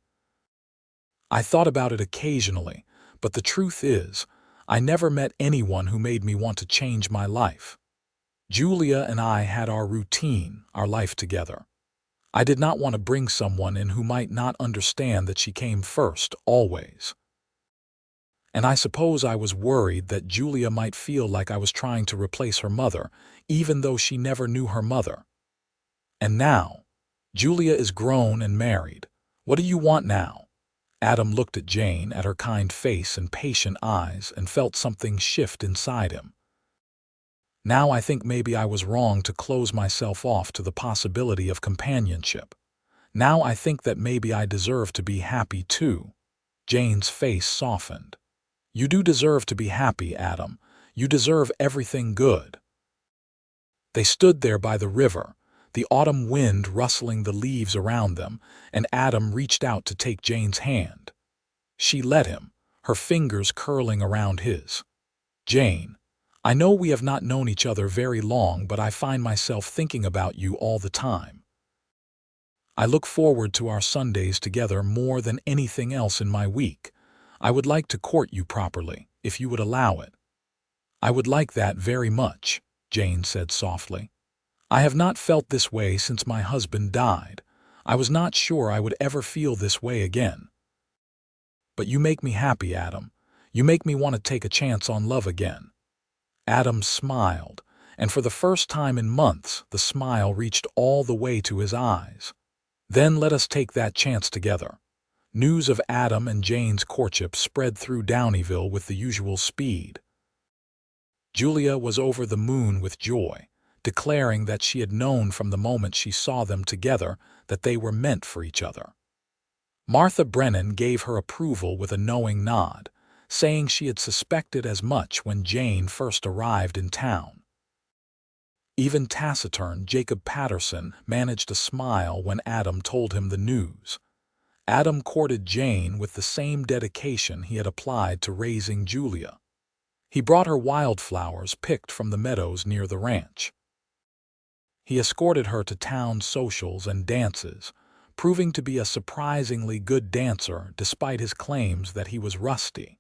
"I thought about it occasionally, but the truth is, I never met anyone who made me want to change my life. Julia and I had our routine, our life together. I did not want to bring someone in who might not understand that she came first, always. And I suppose I was worried that Julia might feel like I was trying to replace her mother, even though she never knew her mother. And now, Julia is grown and married. What do you want now?" Adam looked at Jane, at her kind face and patient eyes, and felt something shift inside him. "Now I think maybe I was wrong to close myself off to the possibility of companionship. Now I think that maybe I deserve to be happy too." Jane's face softened. "You do deserve to be happy, Adam. You deserve everything good." They stood there by the river, the autumn wind rustling the leaves around them, and Adam reached out to take Jane's hand. She let him, her fingers curling around his. "Jane, I know we have not known each other very long, but I find myself thinking about you all the time. I look forward to our Sundays together more than anything else in my week. I would like to court you properly, if you would allow it." "I would like that very much," Jane said softly. "I have not felt this way since my husband died. I was not sure I would ever feel this way again. But you make me happy, Adam. You make me want to take a chance on love again." Adam smiled, and for the first time in months, the smile reached all the way to his eyes. "Then let us take that chance together." News of Adam and Jane's courtship spread through Downieville with the usual speed. Julia was over the moon with joy, declaring that she had known from the moment she saw them together that they were meant for each other. Martha Brennan gave her approval with a knowing nod, saying she had suspected as much when Jane first arrived in town. Even taciturn Jacob Patterson managed a smile when Adam told him the news. Adam courted Jane with the same dedication he had applied to raising Julia. He brought her wildflowers picked from the meadows near the ranch. He escorted her to town socials and dances, proving to be a surprisingly good dancer despite his claims that he was rusty.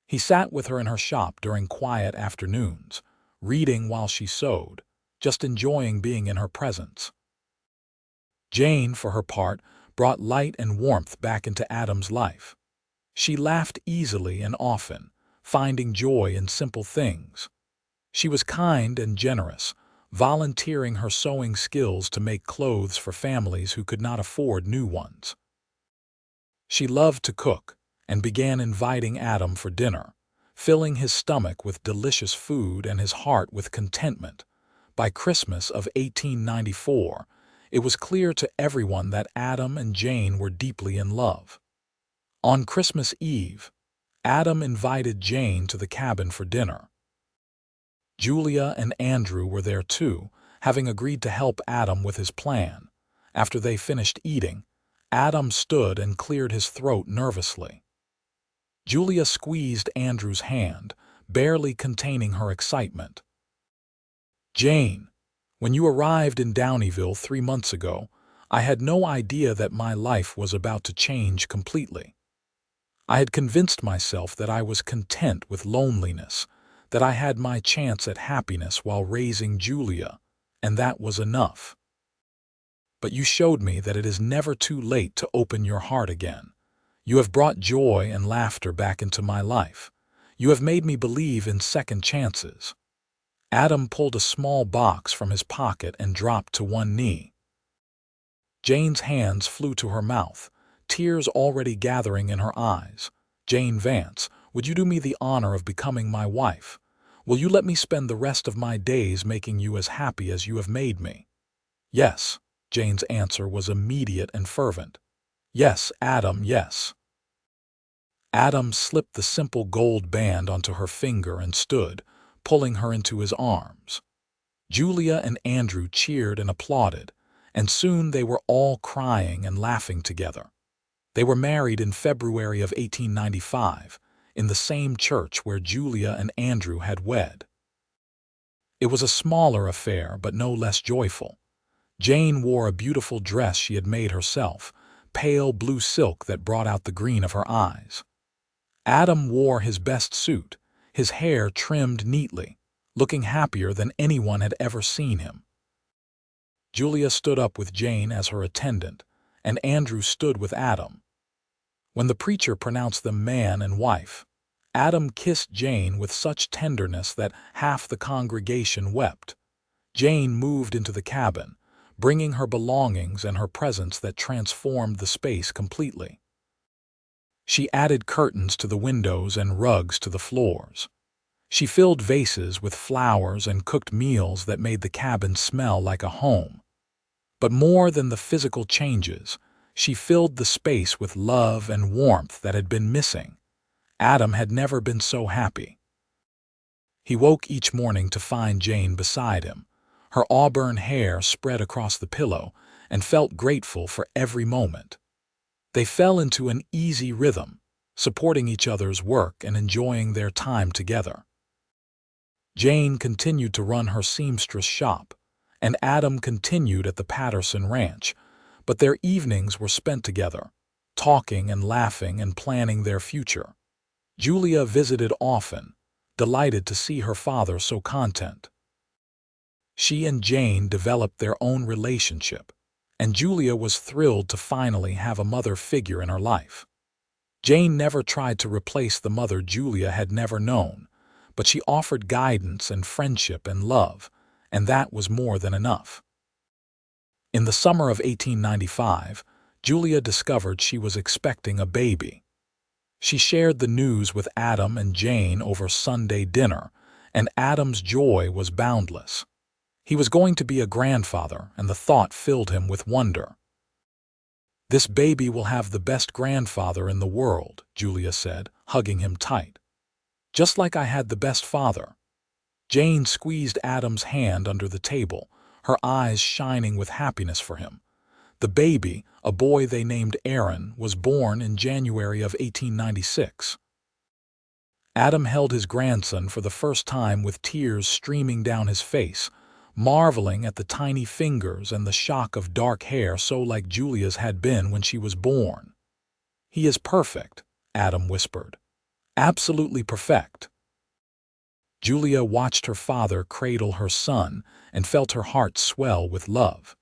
He sat with her in her shop during quiet afternoons, reading while she sewed, just enjoying being in her presence. Jane, for her part, brought light and warmth back into Adam's life. She laughed easily and often, finding joy in simple things. She was kind and generous, volunteering her sewing skills to make clothes for families who could not afford new ones. She loved to cook and began inviting Adam for dinner, filling his stomach with delicious food and his heart with contentment. By Christmas of 1894, it was clear to everyone that Adam and Jane were deeply in love. On Christmas Eve, Adam invited Jane to the cabin for dinner. Julia and Andrew were there too, having agreed to help Adam with his plan. After they finished eating, Adam stood and cleared his throat nervously. Julia squeezed Andrew's hand, barely containing her excitement. "Jane, when you arrived in Downieville 3 months ago, I had no idea that my life was about to change completely. I had convinced myself that I was content with loneliness, that I had my chance at happiness while raising Julia, and that was enough. But you showed me that it is never too late to open your heart again. You have brought joy and laughter back into my life. You have made me believe in second chances." Adam pulled a small box from his pocket and dropped to one knee. Jane's hands flew to her mouth, tears already gathering in her eyes. "Jane Vance, would you do me the honor of becoming my wife? Will you let me spend the rest of my days making you as happy as you have made me?" "Yes." Jane's answer was immediate and fervent. "Yes, Adam, yes." Adam slipped the simple gold band onto her finger and stood, pulling her into his arms. Julia and Andrew cheered and applauded, and soon they were all crying and laughing together. They were married in February of 1895, in the same church where Julia and Andrew had wed. It was a smaller affair, but no less joyful. Jane wore a beautiful dress she had made herself, pale blue silk that brought out the green of her eyes. Adam wore his best suit, his hair trimmed neatly, looking happier than anyone had ever seen him. Julia stood up with Jane as her attendant, and Andrew stood with Adam. When the preacher pronounced them man and wife, Adam kissed Jane with such tenderness that half the congregation wept. Jane moved into the cabin, bringing her belongings and her presence that transformed the space completely. She added curtains to the windows and rugs to the floors. She filled vases with flowers and cooked meals that made the cabin smell like a home. But more than the physical changes, she filled the space with love and warmth that had been missing. Adam had never been so happy. He woke each morning to find Jane beside him, her auburn hair spread across the pillow, and felt grateful for every moment. They fell into an easy rhythm, supporting each other's work and enjoying their time together. Jane continued to run her seamstress shop, and Adam continued at the Patterson Ranch, but their evenings were spent together, talking and laughing and planning their future. Julia visited often, delighted to see her father so content. She and Jane developed their own relationship, and Julia was thrilled to finally have a mother figure in her life. Jane never tried to replace the mother Julia had never known, but she offered guidance and friendship and love, and that was more than enough. In the summer of 1895, Julia discovered she was expecting a baby. She shared the news with Adam and Jane over Sunday dinner, and Adam's joy was boundless. He was going to be a grandfather, and the thought filled him with wonder. "This baby will have the best grandfather in the world," Julia said, hugging him tight. "Just like I had the best father." Jane squeezed Adam's hand under the table, her eyes shining with happiness for him. The baby, a boy they named Aaron, was born in January of 1896. Adam held his grandson for the first time with tears streaming down his face, marveling at the tiny fingers and the shock of dark hair so like Julia's had been when she was born. "He is perfect," Adam whispered. "Absolutely perfect." Julia watched her father cradle her son and felt her heart swell with love.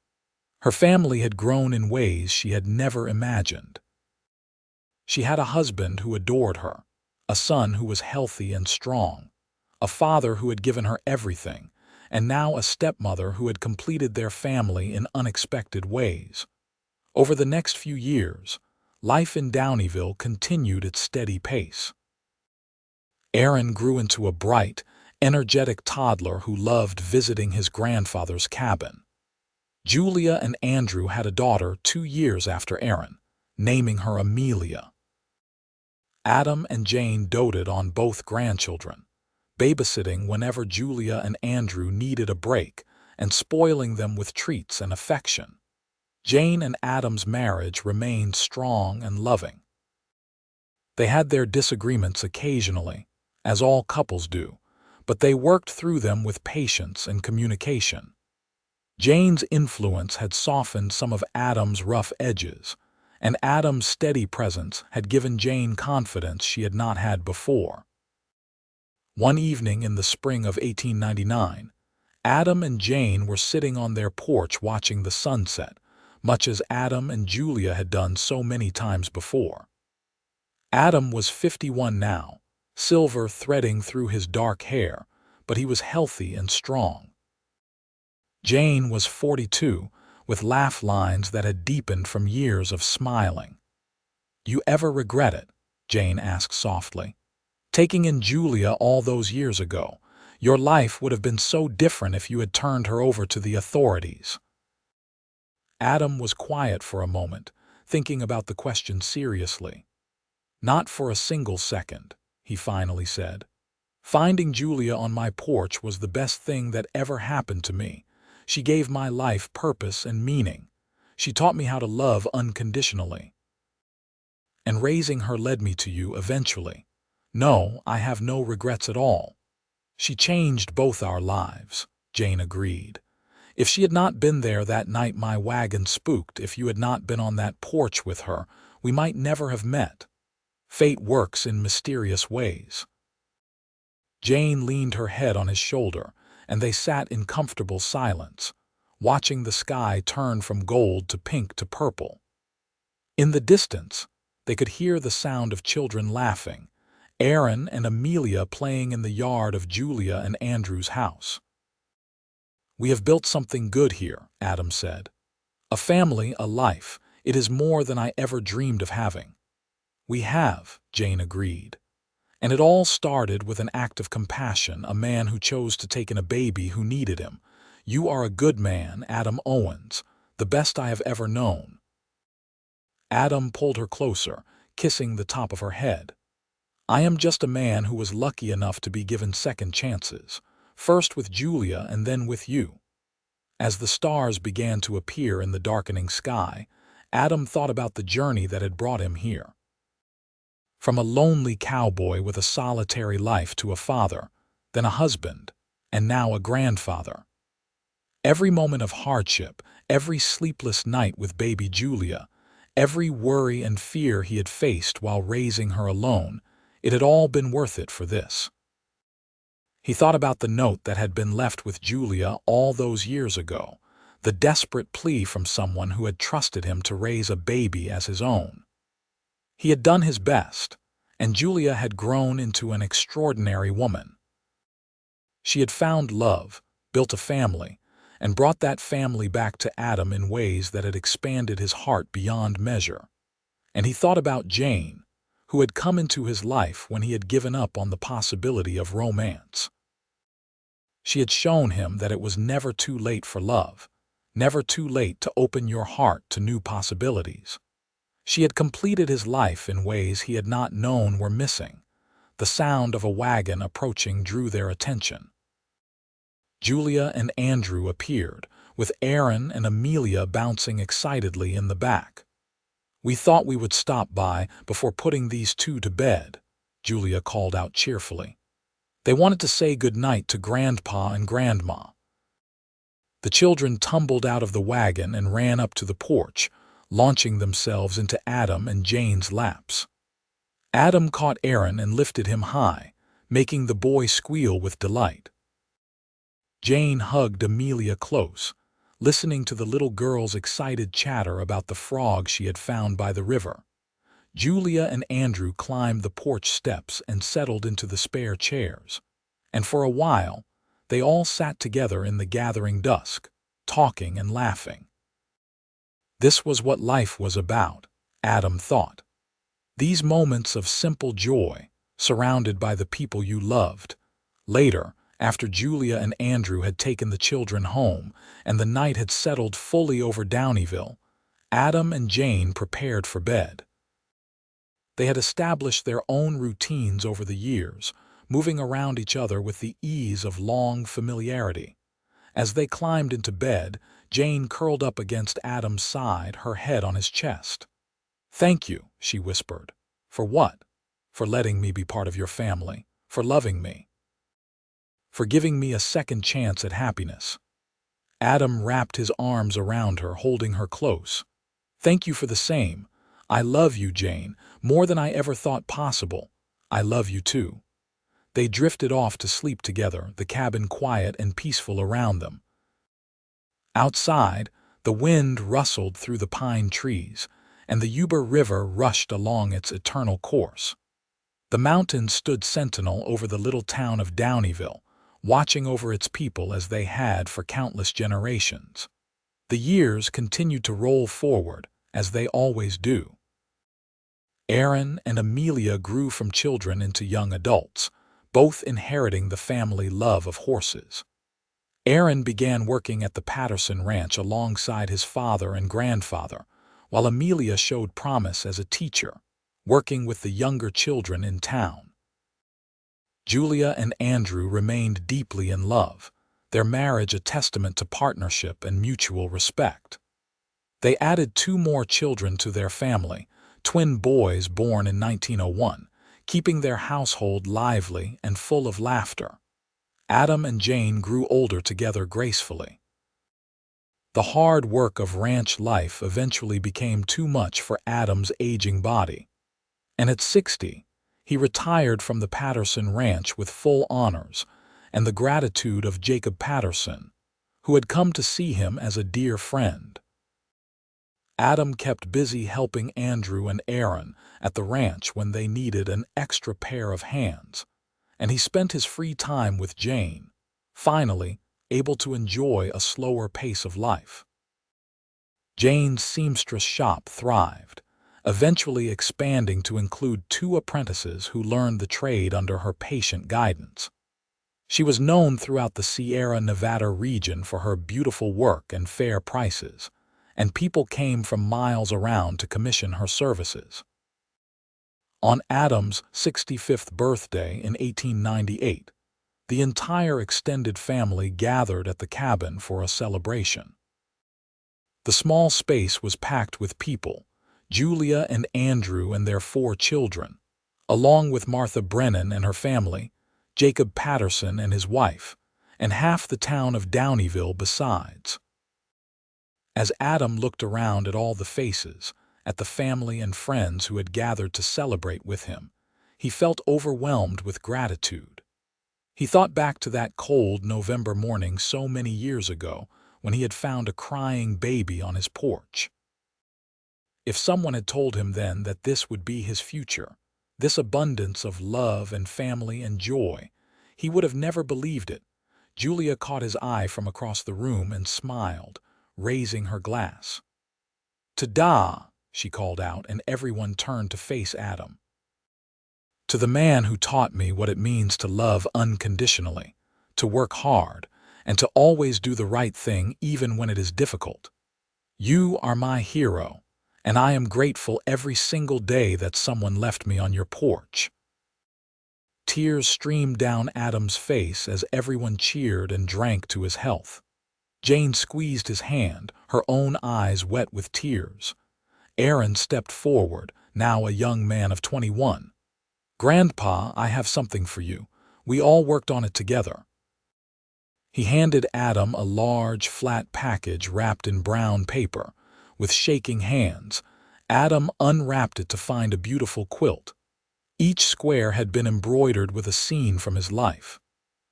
Her family had grown in ways she had never imagined. She had a husband who adored her, a son who was healthy and strong, a father who had given her everything, and now a stepmother who had completed their family in unexpected ways. Over the next few years, life in Downieville continued its steady pace. Aaron grew into a bright, energetic toddler who loved visiting his grandfather's cabin. Julia and Andrew had a daughter 2 years after Aaron, naming her Amelia. Adam and Jane doted on both grandchildren, babysitting whenever Julia and Andrew needed a break and spoiling them with treats and affection. Jane and Adam's marriage remained strong and loving. They had their disagreements occasionally, as all couples do, but they worked through them with patience and communication. Jane's influence had softened some of Adam's rough edges, and Adam's steady presence had given Jane confidence she had not had before. One evening in the spring of 1899, Adam and Jane were sitting on their porch watching the sunset, much as Adam and Julia had done so many times before. Adam was 51 now, silver threading through his dark hair, but he was healthy and strong. Jane was 42, with laugh lines that had deepened from years of smiling. "You ever regret it?" Jane asked softly. "Taking in Julia all those years ago, your life would have been so different if you had turned her over to the authorities." Adam was quiet for a moment, thinking about the question seriously. "Not for a single second," he finally said. "Finding Julia on my porch was the best thing that ever happened to me. She gave my life purpose and meaning. She taught me how to love unconditionally. And raising her led me to you eventually. No, I have no regrets at all." "She changed both our lives," Jane agreed. "If she had not been there that night my wagon spooked, if you had not been on that porch with her, we might never have met. Fate works in mysterious ways." Jane leaned her head on his shoulder, and they sat in comfortable silence, watching the sky turn from gold to pink to purple. In the distance, they could hear the sound of children laughing, Aaron and Amelia playing in the yard of Julia and Andrew's house. "We have built something good here," Adam said. "A family, a life. It is more than I ever dreamed of having." "We have," Jane agreed. "And it all started with an act of compassion, a man who chose to take in a baby who needed him. You are a good man, Adam Owens, the best I have ever known." Adam pulled her closer, kissing the top of her head. "I am just a man who was lucky enough to be given second chances, first with Julia and then with you." As the stars began to appear in the darkening sky, Adam thought about the journey that had brought him here. From a lonely cowboy with a solitary life to a father, then a husband, and now a grandfather. Every moment of hardship, every sleepless night with baby Julia, every worry and fear he had faced while raising her alone, it had all been worth it for this. He thought about the note that had been left with Julia all those years ago, the desperate plea from someone who had trusted him to raise a baby as his own. He had done his best, and Julia had grown into an extraordinary woman. She had found love, built a family, and brought that family back to Adam in ways that had expanded his heart beyond measure. And he thought about Jane, who had come into his life when he had given up on the possibility of romance. She had shown him that it was never too late for love, never too late to open your heart to new possibilities. She had completed his life in ways he had not known were missing. The sound of a wagon approaching drew their attention. Julia and Andrew appeared, with Aaron and Amelia bouncing excitedly in the back. "We thought we would stop by before putting these two to bed," Julia called out cheerfully. "They wanted to say good night to Grandpa and Grandma." The children tumbled out of the wagon and ran up to the porch, launching themselves into Adam and Jane's laps. Adam caught Aaron and lifted him high, making the boy squeal with delight. Jane hugged Amelia close, listening to the little girl's excited chatter about the frog she had found by the river. Julia and Andrew climbed the porch steps and settled into the spare chairs. And for a while, they all sat together in the gathering dusk, talking and laughing. This was what life was about, Adam thought. These moments of simple joy, surrounded by the people you loved. Later, after Julia and Andrew had taken the children home and the night had settled fully over Downieville, Adam and Jane prepared for bed. They had established their own routines over the years, moving around each other with the ease of long familiarity. As they climbed into bed, Jane curled up against Adam's side, her head on his chest. "Thank you," she whispered. "For what?" "For letting me be part of your family, for loving me, for giving me a second chance at happiness." Adam wrapped his arms around her, holding her close. "Thank you for the same. I love you, Jane, more than I ever thought possible. I love you too." They drifted off to sleep together, the cabin quiet and peaceful around them. Outside, the wind rustled through the pine trees, and the Yuba River rushed along its eternal course. The mountains stood sentinel over the little town of Downieville, watching over its people as they had for countless generations. The years continued to roll forward, as they always do. Aaron and Amelia grew from children into young adults, both inheriting the family love of horses. Aaron began working at the Patterson Ranch alongside his father and grandfather, while Amelia showed promise as a teacher, working with the younger children in town. Julia and Andrew remained deeply in love, their marriage a testament to partnership and mutual respect. They added 2 more children to their family, twin boys born in 1901, keeping their household lively and full of laughter. Adam and Jane grew older together gracefully. The hard work of ranch life eventually became too much for Adam's aging body, and at 60, he retired from the Patterson Ranch with full honors and the gratitude of Jacob Patterson, who had come to see him as a dear friend. Adam kept busy helping Andrew and Aaron at the ranch when they needed an extra pair of hands, and he spent his free time with Jane, finally able to enjoy a slower pace of life. Jane's seamstress shop thrived, eventually expanding to include 2 apprentices who learned the trade under her patient guidance. She was known throughout the Sierra Nevada region for her beautiful work and fair prices, and people came from miles around to commission her services. On Adam's 65th birthday in 1898, the entire extended family gathered at the cabin for a celebration. The small space was packed with people, Julia and Andrew and their 4 children, along with Martha Brennan and her family, Jacob Patterson and his wife, and half the town of Downieville besides. As Adam looked around at all the faces, at the family and friends who had gathered to celebrate with him, he felt overwhelmed with gratitude. He thought back to that cold November morning so many years ago when he had found a crying baby on his porch. If someone had told him then that this would be his future, this abundance of love and family and joy, he would have never believed it. Julia caught his eye from across the room and smiled, raising her glass. "Ta-da!" she called out, and everyone turned to face Adam. "To the man who taught me what it means to love unconditionally, to work hard, and to always do the right thing even when it is difficult. You are my hero, and I am grateful every single day that someone left me on your porch." Tears streamed down Adam's face as everyone cheered and drank to his health. Jane squeezed his hand, her own eyes wet with tears. Aaron stepped forward, now a young man of 21. "Grandpa, I have something for you. We all worked on it together." He handed Adam a large, flat package wrapped in brown paper. With shaking hands, Adam unwrapped it to find a beautiful quilt. Each square had been embroidered with a scene from his life.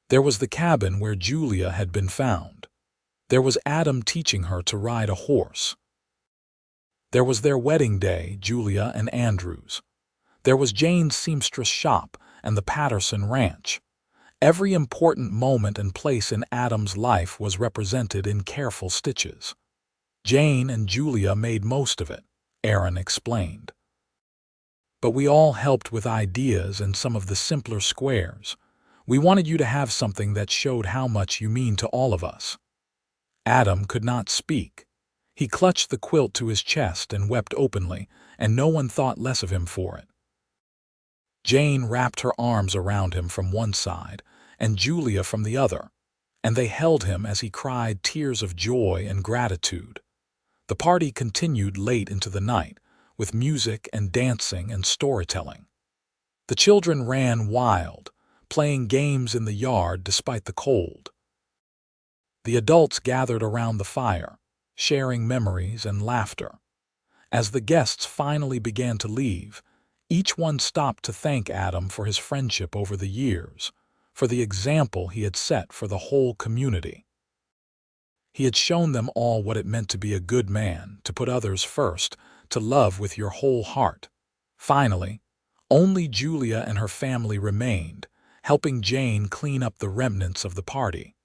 There was the cabin where Julia had been found, There was Adam teaching her to ride a horse. There was their wedding day, Julia and Andrew's. There was Jane's seamstress shop and the Patterson ranch. Every important moment and place in Adam's life was represented in careful stitches. Jane and Julia made most of it, Aaron explained. But we all helped with ideas and some of the simpler squares. We wanted you to have something that showed how much you mean to all of us. Adam could not speak. He clutched the quilt to his chest and wept openly, and no one thought less of him for it. Jane wrapped her arms around him from one side, and Julia from the other, and they held him as he cried tears of joy and gratitude. The party continued late into the night, with music and dancing and storytelling. The children ran wild, playing games in the yard despite the cold. The adults gathered around the fire, sharing memories and laughter. As the guests finally began to leave, each one stopped to thank Adam for his friendship over the years, for the example he had set for the whole community. He had shown them all what it meant to be a good man, to put others first, to love with your whole heart. Finally, only Julia and her family remained, helping Jane clean up the remnants of the party.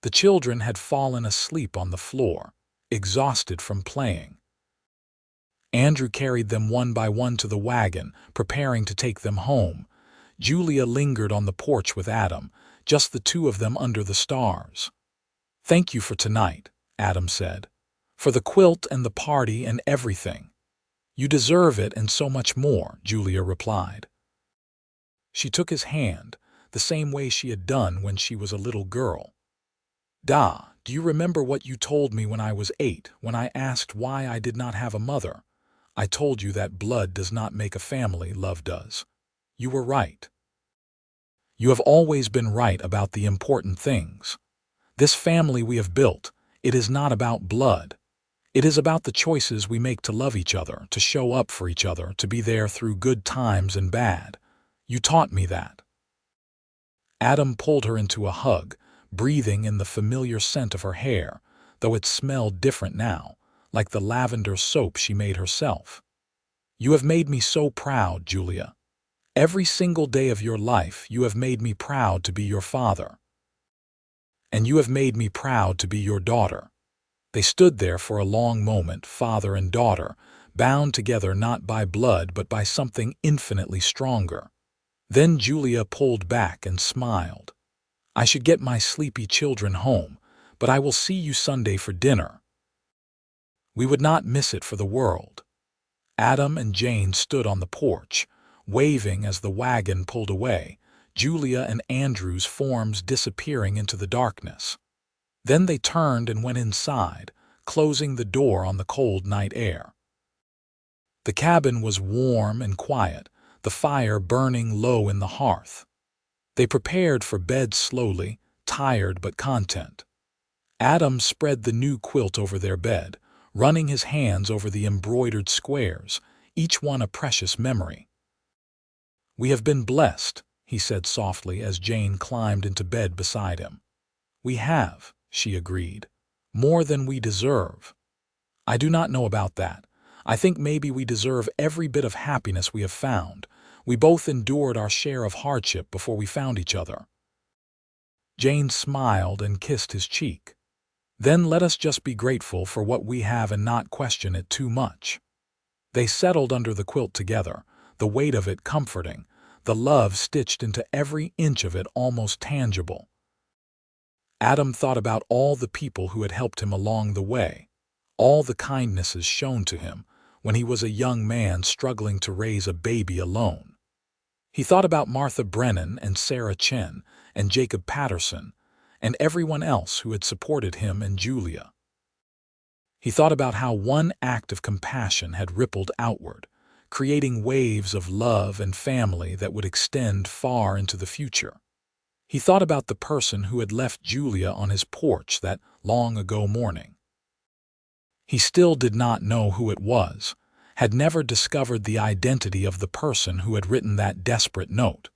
The children had fallen asleep on the floor, exhausted from playing. Andrew carried them one by one to the wagon, preparing to take them home. Julia lingered on the porch with Adam, just the two of them under the stars. "Thank you for tonight," Adam said, "for the quilt and the party and everything." "You deserve it and so much more," Julia replied. She took his hand, the same way she had done when she was a little girl. Do you remember what you told me when I was 8, when I asked why I did not have a mother? I told you that blood does not make a family, love does. You were right. You have always been right about the important things. This family we have built, it is not about blood. It is about the choices we make to love each other, to show up for each other, to be there through good times and bad. You taught me that. Adam pulled her into a hug, breathing in the familiar scent of her hair, though it smelled different now, like the lavender soap she made herself. "You have made me so proud, Julia. Every single day of your life you have made me proud to be your father. And you have made me proud to be your daughter." They stood there for a long moment, father and daughter, bound together not by blood but by something infinitely stronger. Then Julia pulled back and smiled. "I should get my sleepy children home, but I will see you Sunday for dinner." We would not miss it for the world. Adam and Jane stood on the porch, waving as the wagon pulled away, Julia and Andrew's forms disappearing into the darkness. Then they turned and went inside, closing the door on the cold night air. The cabin was warm and quiet, the fire burning low in the hearth. They prepared for bed slowly, tired but content. Adam spread the new quilt over their bed, running his hands over the embroidered squares, each one a precious memory. "We have been blessed," he said softly as Jane climbed into bed beside him. "We have," she agreed, "more than we deserve." "I do not know about that. I think maybe we deserve every bit of happiness we have found. We both endured our share of hardship before we found each other." Jane smiled and kissed his cheek. "Then let us just be grateful for what we have and not question it too much." They settled under the quilt together, the weight of it comforting, the love stitched into every inch of it almost tangible. Adam thought about all the people who had helped him along the way, all the kindnesses shown to him when he was a young man struggling to raise a baby alone. He thought about Martha Brennan and Sarah Chen and Jacob Patterson and everyone else who had supported him and Julia. He thought about how one act of compassion had rippled outward, creating waves of love and family that would extend far into the future. He thought about the person who had left Julia on his porch that long-ago morning. He still did not know who it was, had never discovered the identity of the person who had written that desperate note.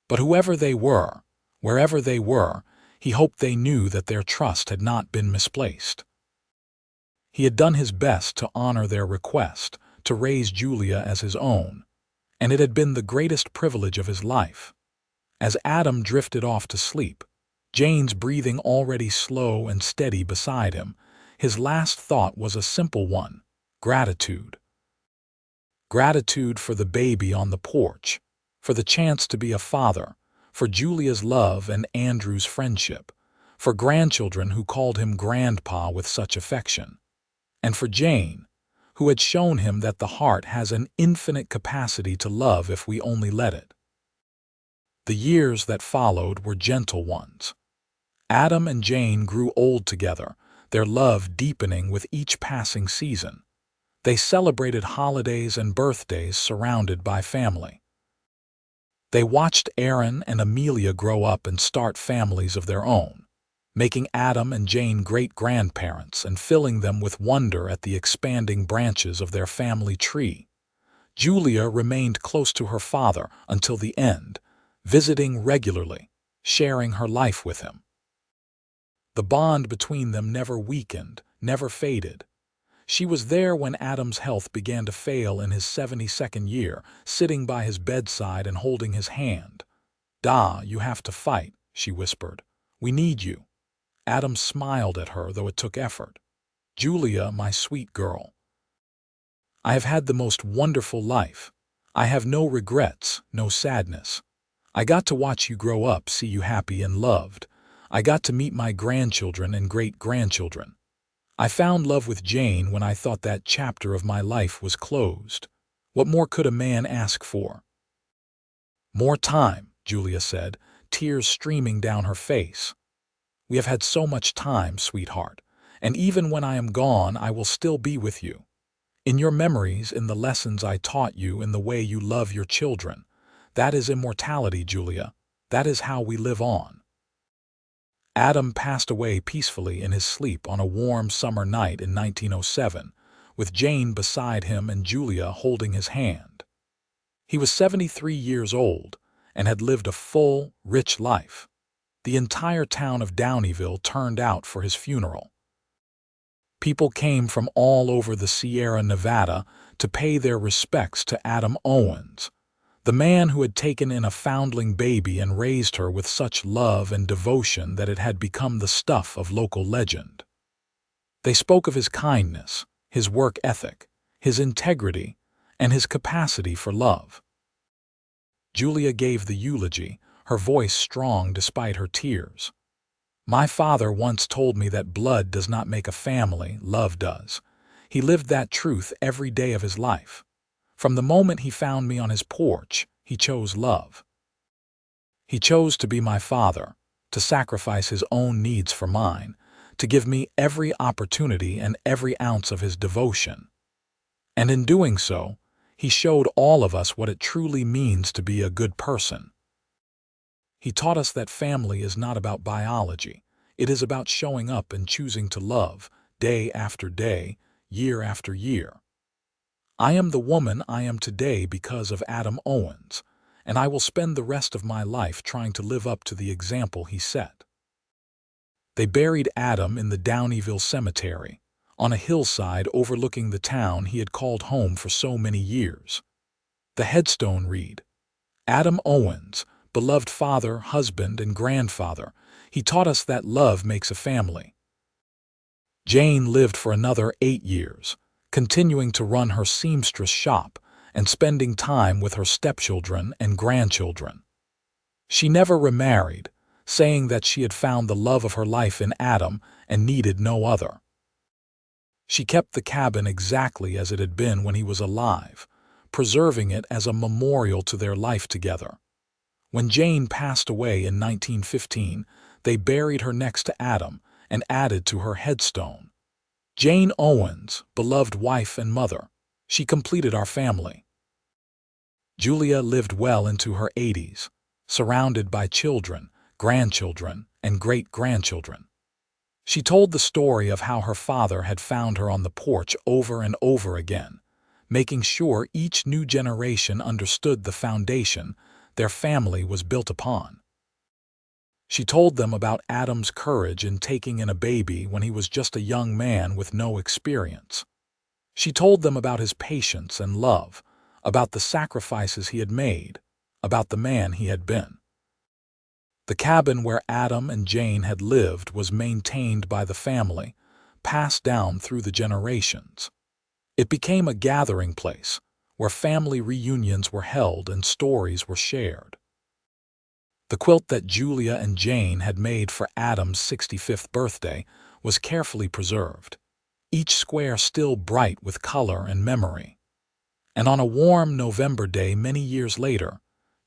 But whoever they were, wherever they were, He hoped they knew that their trust had not been misplaced. He had done his best to honor their request, to raise Julia as his own, and it had been the greatest privilege of his life. As Adam drifted off to sleep, Jane's breathing already slow and steady beside him, his last thought was a simple one: gratitude. Gratitude for the baby on the porch, for the chance to be a father, for Julia's love and Andrew's friendship, for grandchildren who called him grandpa with such affection, and for Jane, who had shown him that the heart has an infinite capacity to love if we only let it. The years that followed were gentle ones. Adam and Jane grew old together, their love deepening with each passing season. They celebrated holidays and birthdays surrounded by family. They watched Aaron and Amelia grow up and start families of their own, making Adam and Jane great-grandparents and filling them with wonder at the expanding branches of their family tree. Julia remained close to her father until the end, visiting regularly, sharing her life with him. The bond between them never weakened, never faded. She was there when Adam's health began to fail in his 72nd year, sitting by his bedside and holding his hand. "Da, you have to fight," she whispered. "We need you." Adam smiled at her, though it took effort. "Julia, my sweet girl, I have had the most wonderful life. I have no regrets, no sadness. I got to watch you grow up, see you happy and loved. I got to meet my grandchildren and great-grandchildren. I found love with Jane when I thought that chapter of my life was closed. What more could a man ask for?" "More time," Julia said, tears streaming down her face. "We have had so much time, sweetheart, and even when I am gone, I will still be with you. In your memories, in the lessons I taught you, in the way you love your children. That is immortality, Julia. That is how we live on." Adam passed away peacefully in his sleep on a warm summer night in 1907, with Jane beside him and Julia holding his hand. He was 73 years old and had lived a full, rich life. The entire town of Downieville turned out for his funeral. People came from all over the Sierra Nevada to pay their respects to Adam Owens, the man who had taken in a foundling baby and raised her with such love and devotion that it had become the stuff of local legend. They spoke of his kindness, his work ethic, his integrity, and his capacity for love. Julia gave the eulogy, her voice strong despite her tears. "My father once told me that blood does not make a family, love does. He lived that truth every day of his life. From the moment he found me on his porch, he chose love. He chose to be my father, to sacrifice his own needs for mine, to give me every opportunity and every ounce of his devotion. And in doing so, he showed all of us what it truly means to be a good person. He taught us that family is not about biology. It is about showing up and choosing to love, day after day, year after year. I am the woman I am today because of Adam Owens, and I will spend the rest of my life trying to live up to the example he set." They buried Adam in the Downieville cemetery, on a hillside overlooking the town he had called home for so many years. The headstone read, "Adam Owens, beloved father, husband, and grandfather, he taught us that love makes a family." Jane lived for another 8 years, continuing to run her seamstress shop and spending time with her stepchildren and grandchildren. She never remarried, saying that she had found the love of her life in Adam and needed no other. She kept the cabin exactly as it had been when he was alive, preserving it as a memorial to their life together. When Jane passed away in 1915, they buried her next to Adam and added to her headstone, "Jane Owens, beloved wife and mother. She completed our family." Julia lived well into her 80s, surrounded by children, grandchildren, and great-grandchildren. She told the story of how her father had found her on the porch over and over again, making sure each new generation understood the foundation their family was built upon. She told them about Adam's courage in taking in a baby when he was just a young man with no experience. She told them about his patience and love, about the sacrifices he had made, about the man he had been. The cabin where Adam and Jane had lived was maintained by the family, passed down through the generations. It became a gathering place where family reunions were held and stories were shared. The quilt that Julia and Jane had made for Adam's 65th birthday was carefully preserved, each square still bright with color and memory. And on a warm November day many years later,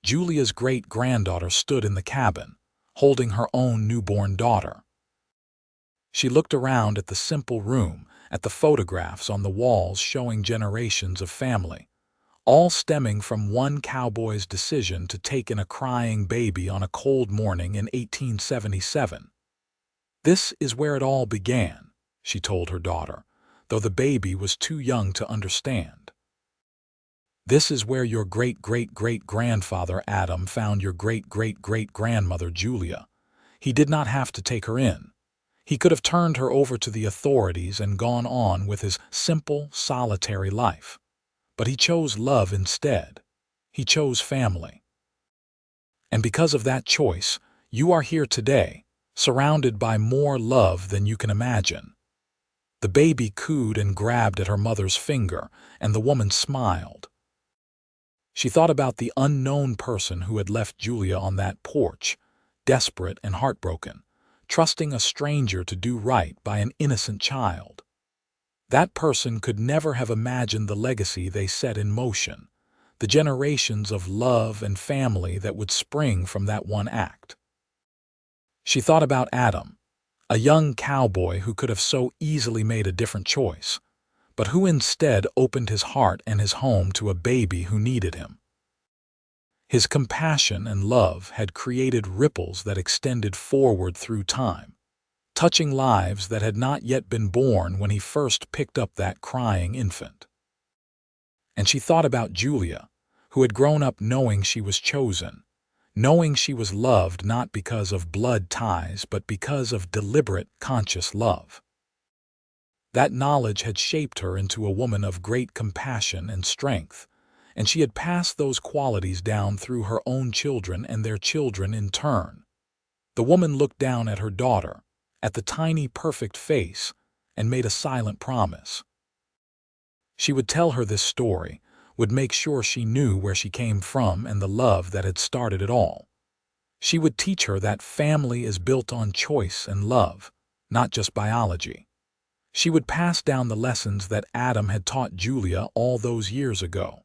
Julia's great-granddaughter stood in the cabin, holding her own newborn daughter. She looked around at the simple room, at the photographs on the walls showing generations of family, all stemming from one cowboy's decision to take in a crying baby on a cold morning in 1877. "This is where it all began," she told her daughter, though the baby was too young to understand. "This is where your great-great-great-grandfather Adam found your great-great-great-grandmother Julia. He did not have to take her in. He could have turned her over to the authorities and gone on with his simple, solitary life. But he chose love instead. He chose family. And because of that choice, you are here today, surrounded by more love than you can imagine." The baby cooed and grabbed at her mother's finger, and the woman smiled. She thought about the unknown person who had left Julia on that porch, desperate and heartbroken, trusting a stranger to do right by an innocent child. That person could never have imagined the legacy they set in motion, the generations of love and family that would spring from that one act. She thought about Adam, a young cowboy who could have so easily made a different choice, but who instead opened his heart and his home to a baby who needed him. His compassion and love had created ripples that extended forward through time, touching lives that had not yet been born when he first picked up that crying infant. And she thought about Julia, who had grown up knowing she was chosen, knowing she was loved not because of blood ties but because of deliberate, conscious love. That knowledge had shaped her into a woman of great compassion and strength, and she had passed those qualities down through her own children and their children in turn. The woman looked down at her daughter, at the tiny, perfect face, and made a silent promise. She would tell her this story, would make sure she knew where she came from and the love that had started it all. She would teach her that family is built on choice and love, not just biology. She would pass down the lessons that Adam had taught Julia all those years ago.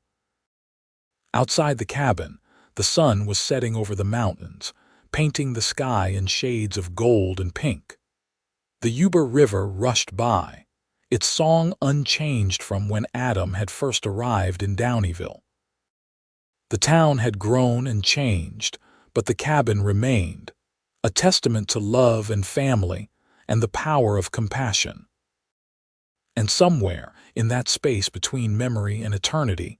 Outside the cabin, the sun was setting over the mountains, painting the sky in shades of gold and pink. The Yuba River rushed by, its song unchanged from when Adam had first arrived in Downieville. The town had grown and changed, but the cabin remained, a testament to love and family and the power of compassion. And somewhere, in that space between memory and eternity,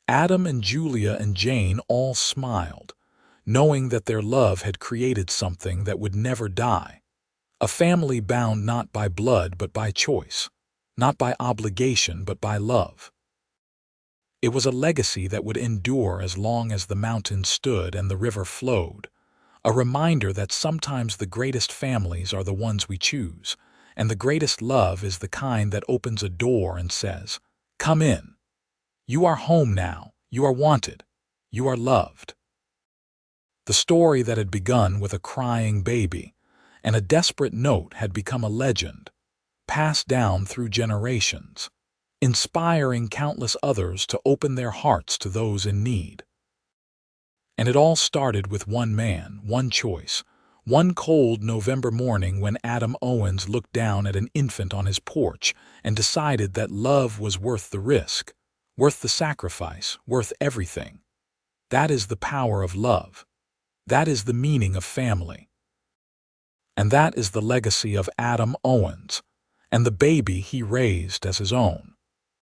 Adam and Julia and Jane all smiled, knowing that their love had created something that would never die. A family bound not by blood but by choice, not by obligation but by love. It was a legacy that would endure as long as the mountains stood and the river flowed, a reminder that sometimes the greatest families are the ones we choose, and the greatest love is the kind that opens a door and says, "Come in. You are home now, you are wanted, you are loved." The story that had begun with a crying baby and a desperate note had become a legend, passed down through generations, inspiring countless others to open their hearts to those in need. And it all started with one man, one choice, one cold November morning when Adam Owens looked down at an infant on his porch and decided that love was worth the risk, worth the sacrifice, worth everything. That is the power of love. That is the meaning of family. And that is the legacy of Adam Owens and the baby he raised as his own.